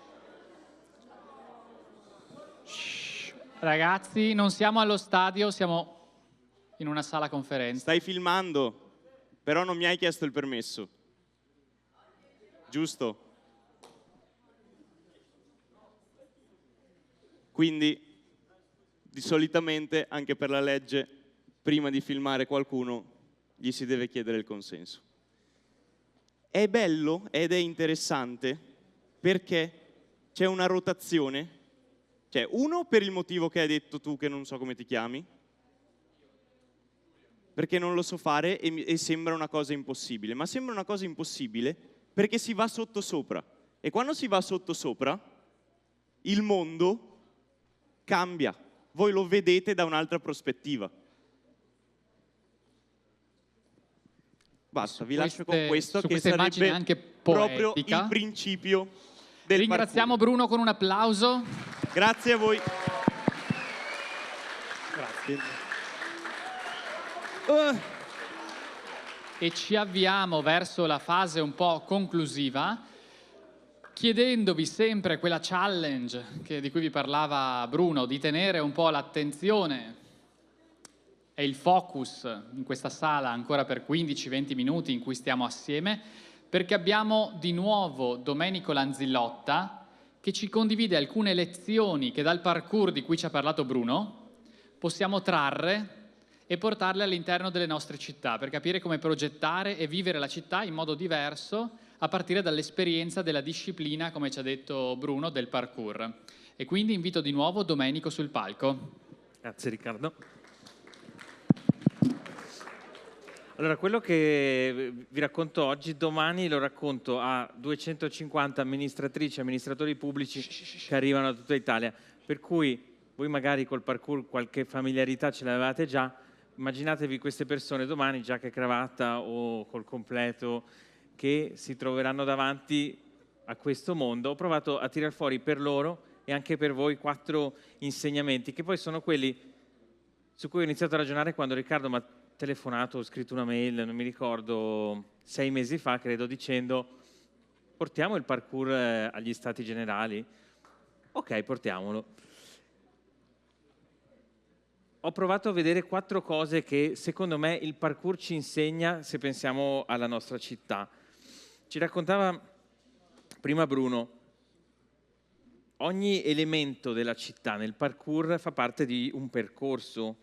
Ragazzi, non siamo allo stadio, siamo in una sala conferenza. Stai filmando, però non mi hai chiesto il permesso. Giusto? Quindi... solitamente, anche per la legge, prima di filmare qualcuno, gli si deve chiedere il consenso. È bello ed è interessante perché c'è una rotazione, cioè uno per il motivo che hai detto tu, che non so come ti chiami, perché non lo so fare e sembra una cosa impossibile, ma sembra una cosa impossibile perché si va sotto sopra, e quando si va sotto sopra, il mondo cambia. Voi lo vedete da un'altra prospettiva. Basta, vi lascio con questo che sarebbe anche proprio il principio del Ringraziamo parkour. Bruno con un applauso. Grazie a voi. Grazie. E ci avviamo verso la fase un po' conclusiva. chiedendovi sempre quella challenge di cui vi parlava Bruno, di tenere un po' l'attenzione e il focus in questa sala ancora per 15-20 minuti in cui stiamo assieme, perché abbiamo di nuovo Domenico Lanzillotta che ci condivide alcune lezioni che dal parkour di cui ci ha parlato Bruno possiamo trarre e portarle all'interno delle nostre città per capire come progettare e vivere la città in modo diverso a partire dall'esperienza della disciplina, come ci ha detto Bruno, del parkour. E quindi invito di nuovo Domenico sul palco. Grazie Riccardo. Allora, quello che vi racconto oggi, domani lo racconto a 250 amministratrici e amministratori pubblici che arrivano da tutta Italia. Per cui voi magari col parkour qualche familiarità ce l'avevate già, immaginatevi queste persone domani giacca e cravatta o col completo che si troveranno davanti a questo mondo. Ho provato a tirar fuori per loro e anche per voi 4 insegnamenti che poi sono quelli su cui ho iniziato a ragionare quando Riccardo mi ha telefonato, ho scritto una mail, non mi ricordo, 6 mesi fa credo, dicendo portiamo il parkour agli Stati Generali. Ok, portiamolo. Ho provato a vedere 4 cose che secondo me il parkour ci insegna se pensiamo alla nostra città. Ci raccontava prima Bruno, ogni elemento della città nel parkour fa parte di un percorso.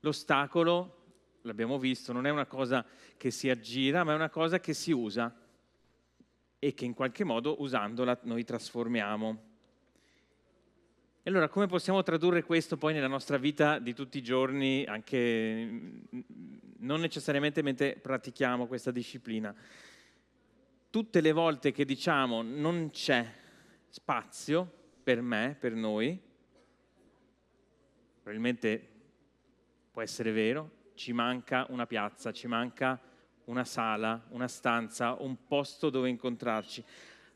L'ostacolo, l'abbiamo visto, non è una cosa che si aggira, ma è una cosa che si usa e che in qualche modo usandola noi trasformiamo. E allora come possiamo tradurre questo poi nella nostra vita di tutti i giorni, anche non necessariamente mentre pratichiamo questa disciplina? Tutte le volte che diciamo non c'è spazio per me, per noi, probabilmente può essere vero, ci manca una piazza, ci manca una sala, una stanza, un posto dove incontrarci.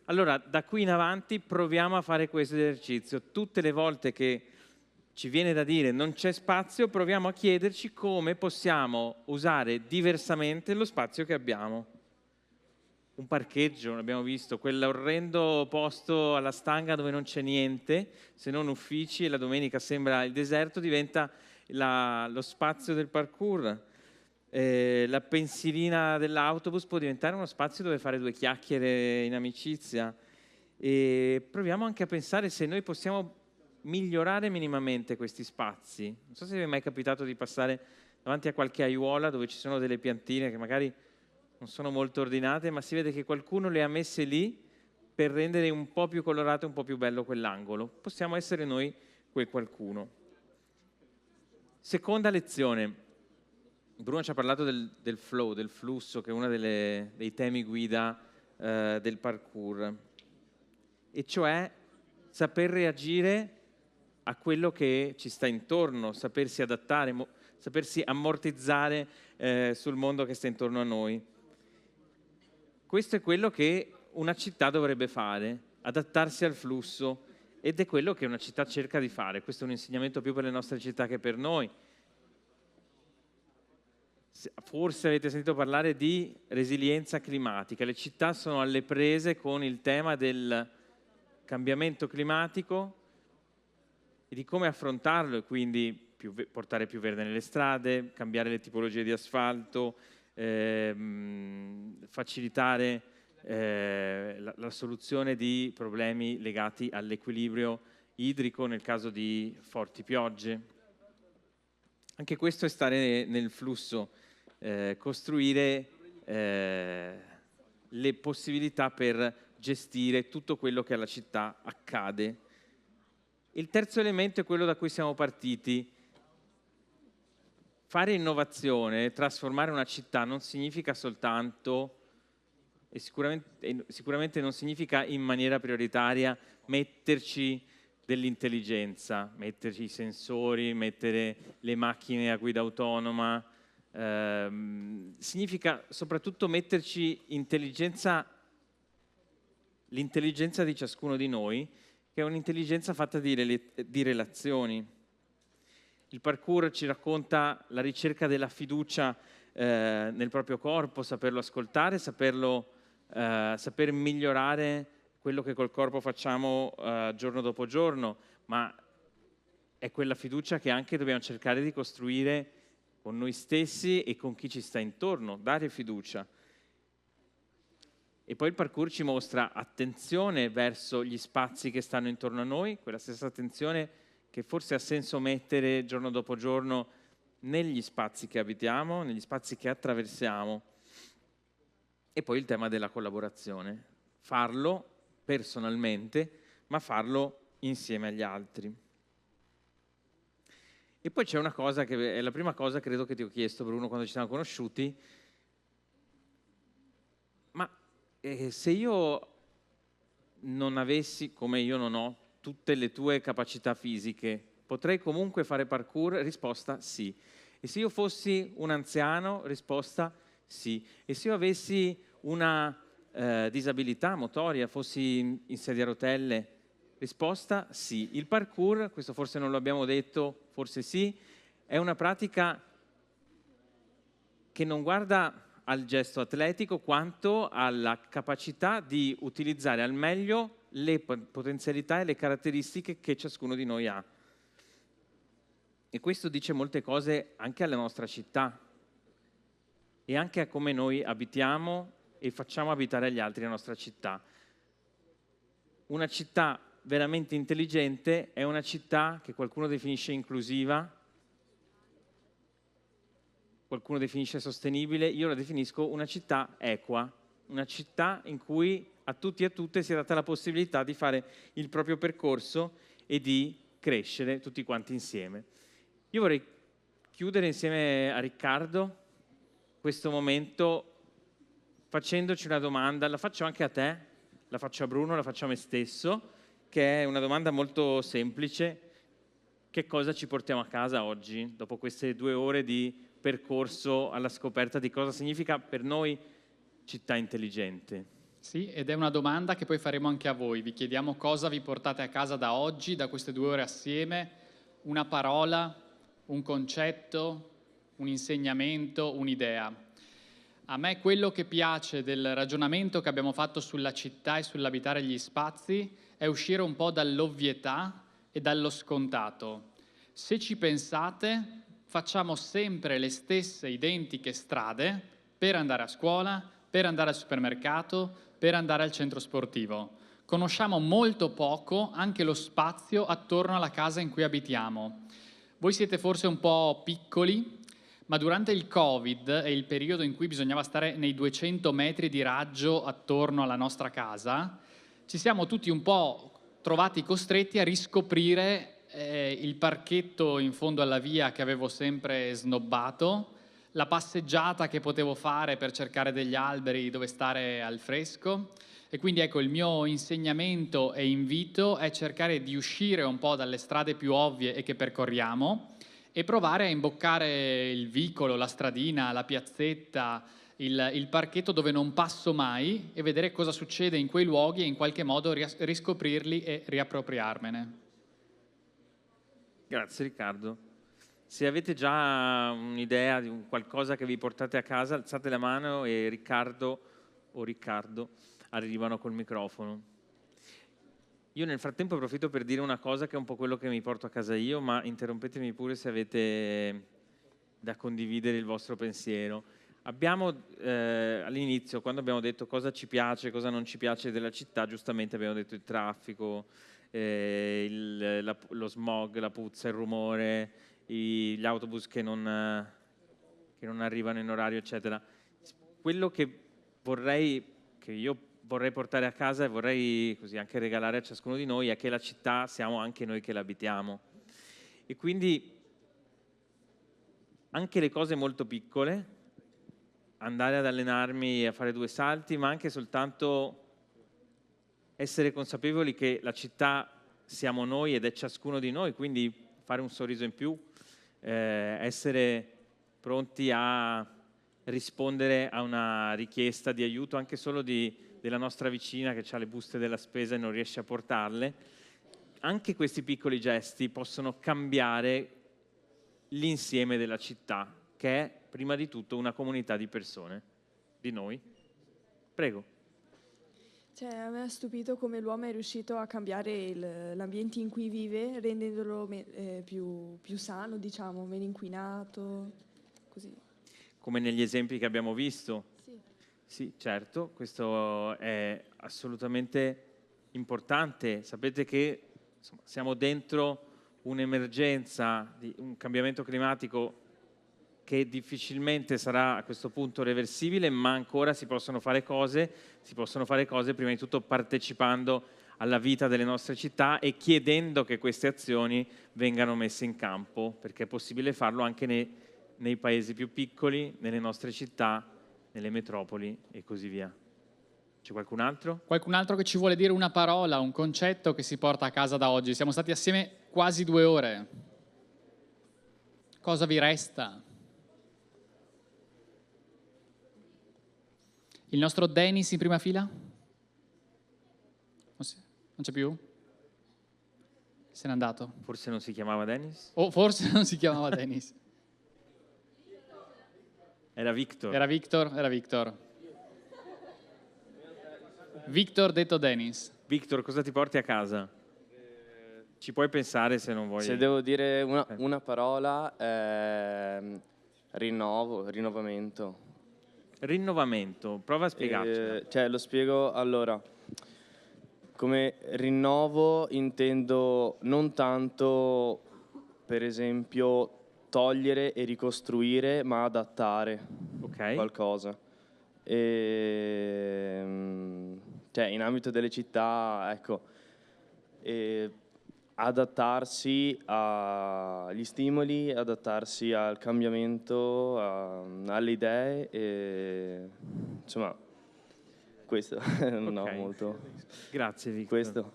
Allora, da qui in avanti proviamo a fare questo esercizio. Tutte le volte che ci viene da dire non c'è spazio, proviamo a chiederci come possiamo usare diversamente lo spazio che abbiamo. Un parcheggio, l'abbiamo visto, quell'orrendo posto alla Stanga dove non c'è niente, se non uffici, e la domenica sembra il deserto, diventa lo spazio del parkour. La pensilina dell'autobus può diventare uno spazio dove fare 2 chiacchiere in amicizia. E proviamo anche a pensare se noi possiamo migliorare minimamente questi spazi. Non so se vi è mai capitato di passare davanti a qualche aiuola dove ci sono delle piantine che magari non sono molto ordinate, ma si vede che qualcuno le ha messe lì per rendere un po' più colorato e un po' più bello quell'angolo. Possiamo essere noi quel qualcuno. Seconda lezione. Bruno ci ha parlato del flow, del flusso, che è uno dei temi guida del parkour, e cioè saper reagire a quello che ci sta intorno, sapersi adattare, sapersi ammortizzare sul mondo che sta intorno a noi. Questo è quello che una città dovrebbe fare, adattarsi al flusso, ed è quello che una città cerca di fare. Questo è un insegnamento più per le nostre città che per noi. Forse avete sentito parlare di resilienza climatica. Le città sono alle prese con il tema del cambiamento climatico e di come affrontarlo, e quindi portare più verde nelle strade, cambiare le tipologie di asfalto, facilitare la soluzione di problemi legati all'equilibrio idrico nel caso di forti piogge. Anche questo è stare nel flusso, costruire le possibilità per gestire tutto quello che alla città accade. Il terzo elemento è quello da cui siamo partiti. Fare innovazione, trasformare una città non significa soltanto, e sicuramente non significa in maniera prioritaria, metterci dell'intelligenza, metterci i sensori, mettere le macchine a guida autonoma. Significa soprattutto metterci l'intelligenza di ciascuno di noi, che è un'intelligenza fatta di relazioni. Il parkour ci racconta la ricerca della fiducia nel proprio corpo, saperlo ascoltare, saper migliorare quello che col corpo facciamo giorno dopo giorno, ma è quella fiducia che anche dobbiamo cercare di costruire con noi stessi e con chi ci sta intorno, dare fiducia. E poi il parkour ci mostra attenzione verso gli spazi che stanno intorno a noi, quella stessa attenzione che forse ha senso mettere giorno dopo giorno negli spazi che abitiamo, negli spazi che attraversiamo. E poi il tema della collaborazione, farlo personalmente, ma farlo insieme agli altri. E poi c'è una cosa che è la prima cosa credo che ti ho chiesto, Bruno, quando ci siamo conosciuti, ma se io non avessi, come io non ho, tutte le tue capacità fisiche, potrei comunque fare parkour? Risposta sì. E se io fossi un anziano? Risposta sì. E se io avessi una disabilità motoria, fossi in sedia a rotelle? Risposta sì. Il parkour, questo forse non lo abbiamo detto, forse sì, è una pratica che non guarda al gesto atletico quanto alla capacità di utilizzare al meglio le potenzialità e le caratteristiche che ciascuno di noi ha. E questo dice molte cose anche alla nostra città e anche a come noi abitiamo e facciamo abitare agli altri la nostra città. Una città veramente intelligente è una città che qualcuno definisce inclusiva, qualcuno definisce sostenibile, io la definisco una città equa, una città in cui a tutti e a tutte si è data la possibilità di fare il proprio percorso e di crescere tutti quanti insieme. Io vorrei chiudere insieme a Riccardo questo momento facendoci una domanda, la faccio anche a te, la faccio a Bruno, la faccio a me stesso, che è una domanda molto semplice. Che cosa ci portiamo a casa oggi, dopo queste 2 ore di percorso alla scoperta di cosa significa per noi città intelligente? Sì, ed è una domanda che poi faremo anche a voi. Vi chiediamo cosa vi portate a casa da oggi, da queste 2 ore assieme, una parola, un concetto, un insegnamento, un'idea. A me quello che piace del ragionamento che abbiamo fatto sulla città e sull'abitare gli spazi è uscire un po' dall'ovvietà e dallo scontato. Se ci pensate, facciamo sempre le stesse identiche strade per andare a scuola, per andare al supermercato, per andare al centro sportivo. Conosciamo molto poco anche lo spazio attorno alla casa in cui abitiamo. Voi siete forse un po' piccoli, ma durante il Covid e il periodo in cui bisognava stare nei 200 metri di raggio attorno alla nostra casa, ci siamo tutti un po' trovati costretti a riscoprire il parchetto in fondo alla via che avevo sempre snobbato, la passeggiata che potevo fare per cercare degli alberi dove stare al fresco. E quindi ecco, il mio insegnamento e invito è cercare di uscire un po' dalle strade più ovvie e che percorriamo e provare a imboccare il vicolo, la stradina, la piazzetta, il parchetto dove non passo mai e vedere cosa succede in quei luoghi e in qualche modo riscoprirli e riappropriarmene. Grazie Riccardo. Se avete già un'idea di qualcosa che vi portate a casa, alzate la mano e Riccardo o Riccardo arrivano col microfono. Io nel frattempo approfitto per dire una cosa che è un po' quello che mi porto a casa io, ma interrompetemi pure se avete da condividere il vostro pensiero. Abbiamo all'inizio, quando abbiamo detto cosa ci piace, cosa non ci piace della città, giustamente abbiamo detto il traffico, lo smog, la puzza, il rumore, gli autobus che non arrivano in orario, eccetera. Quello che io vorrei portare a casa e vorrei così anche regalare a ciascuno di noi è che la città siamo anche noi che l'abitiamo. E quindi anche le cose molto piccole, andare ad allenarmi e a fare 2 salti, ma anche soltanto essere consapevoli che la città siamo noi ed è ciascuno di noi, quindi fare un sorriso in più, essere pronti a rispondere a una richiesta di aiuto anche solo della nostra vicina che ha le buste della spesa e non riesce a portarle. Anche questi piccoli gesti possono cambiare l'insieme della città, che è prima di tutto una comunità di persone, di noi. Prego. Cioè, a me ha stupito come l'uomo è riuscito a cambiare l'ambiente in cui vive, rendendolo più sano, diciamo, meno inquinato, così. Come negli esempi che abbiamo visto. Sì. Sì, certo, questo è assolutamente importante. Sapete che insomma, siamo dentro un'emergenza, un cambiamento climatico che difficilmente sarà a questo punto reversibile, ma ancora si possono fare cose prima di tutto partecipando alla vita delle nostre città e chiedendo che queste azioni vengano messe in campo, perché è possibile farlo anche nei paesi più piccoli, nelle nostre città, nelle metropoli e così via. C'è qualcun altro? Qualcun altro che ci vuole dire una parola, un concetto che si porta a casa da oggi? Siamo stati assieme quasi 2 ore. Cosa vi resta? Il nostro Dennis in prima fila? Non c'è più? Se n'è andato. Forse non si chiamava Dennis? O forse non si chiamava Dennis. Era Victor. Era Victor. Victor detto Dennis. Victor, cosa ti porti a casa? Ci puoi pensare se non vuoi. Se devo dire una parola, rinnovamento. Rinnovamento, prova a spiegarci. Cioè, lo spiego allora. Come rinnovo intendo non tanto, per esempio, togliere e ricostruire, ma adattare qualcosa. Cioè, in ambito delle città, ecco, adattarsi agli stimoli, adattarsi al cambiamento, alle idee, e, insomma, questo non ho molto. Grazie, Victor. Questo.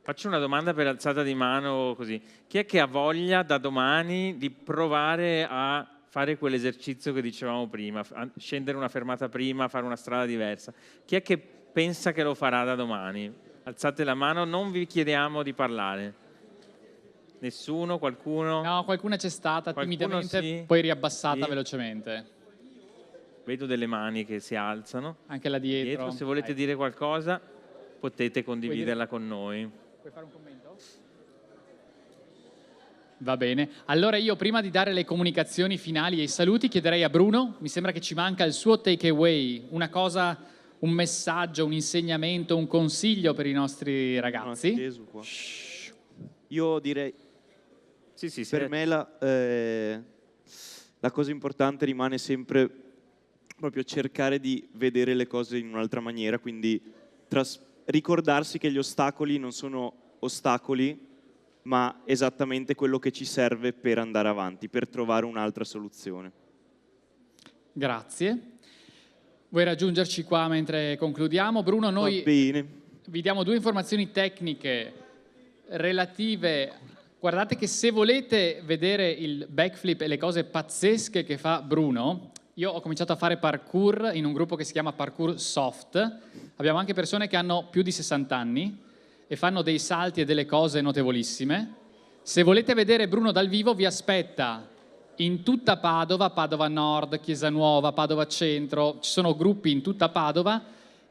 Faccio una domanda per alzata di mano così. Chi è che ha voglia da domani di provare a fare quell'esercizio che dicevamo prima, scendere una fermata prima, fare una strada diversa? Chi è che pensa che lo farà da domani? Alzate la mano, non vi chiediamo di parlare. Nessuno? Qualcuno? No, qualcuna c'è stata timidamente, sì? poi riabbassata Sì. velocemente. Vedo delle mani che si alzano. Anche là dietro. Se volete dire qualcosa, potete condividerla con noi. Puoi fare un commento? Va bene. Allora io prima di dare le comunicazioni finali e i saluti chiederei a Bruno, mi sembra che ci manca il suo take away, una cosa, un messaggio, un insegnamento, un consiglio per i nostri ragazzi. Io direi, per me la cosa importante rimane sempre proprio cercare di vedere le cose in un'altra maniera, quindi ricordarsi che gli ostacoli non sono ostacoli, ma esattamente quello che ci serve per andare avanti, per trovare un'altra soluzione. Grazie. Vuoi raggiungerci qua mentre concludiamo? Bruno, noi vi diamo 2 informazioni tecniche relative. Guardate che se volete vedere il backflip e le cose pazzesche che fa Bruno, io ho cominciato a fare parkour in un gruppo che si chiama Parkour Soft. Abbiamo anche persone che hanno più di 60 anni e fanno dei salti e delle cose notevolissime. Se volete vedere Bruno dal vivo, vi aspetta in tutta Padova, Padova Nord, Chiesa Nuova, Padova Centro. Ci sono gruppi in tutta Padova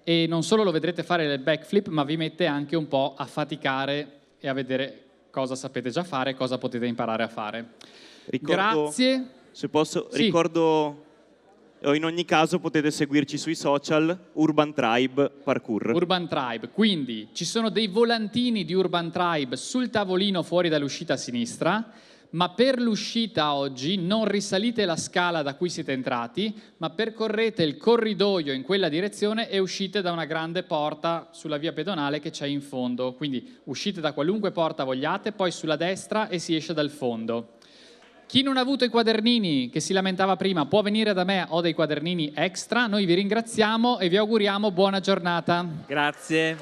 e non solo lo vedrete fare il backflip, ma vi mette anche un po' a faticare e a vedere cosa sapete già fare e cosa potete imparare a fare. Grazie. Se posso, Sì. ricordo... In ogni caso potete seguirci sui social, Urban Tribe Parkour. Urban Tribe, quindi ci sono dei volantini di Urban Tribe sul tavolino fuori dall'uscita a sinistra, ma per l'uscita oggi non risalite la scala da cui siete entrati, ma percorrete il corridoio in quella direzione e uscite da una grande porta sulla via pedonale che c'è in fondo. Quindi uscite da qualunque porta vogliate, poi sulla destra e si esce dal fondo. Chi non ha avuto i quadernini, che si lamentava prima, può venire da me, ho dei quadernini extra. Noi vi ringraziamo e vi auguriamo buona giornata. Grazie.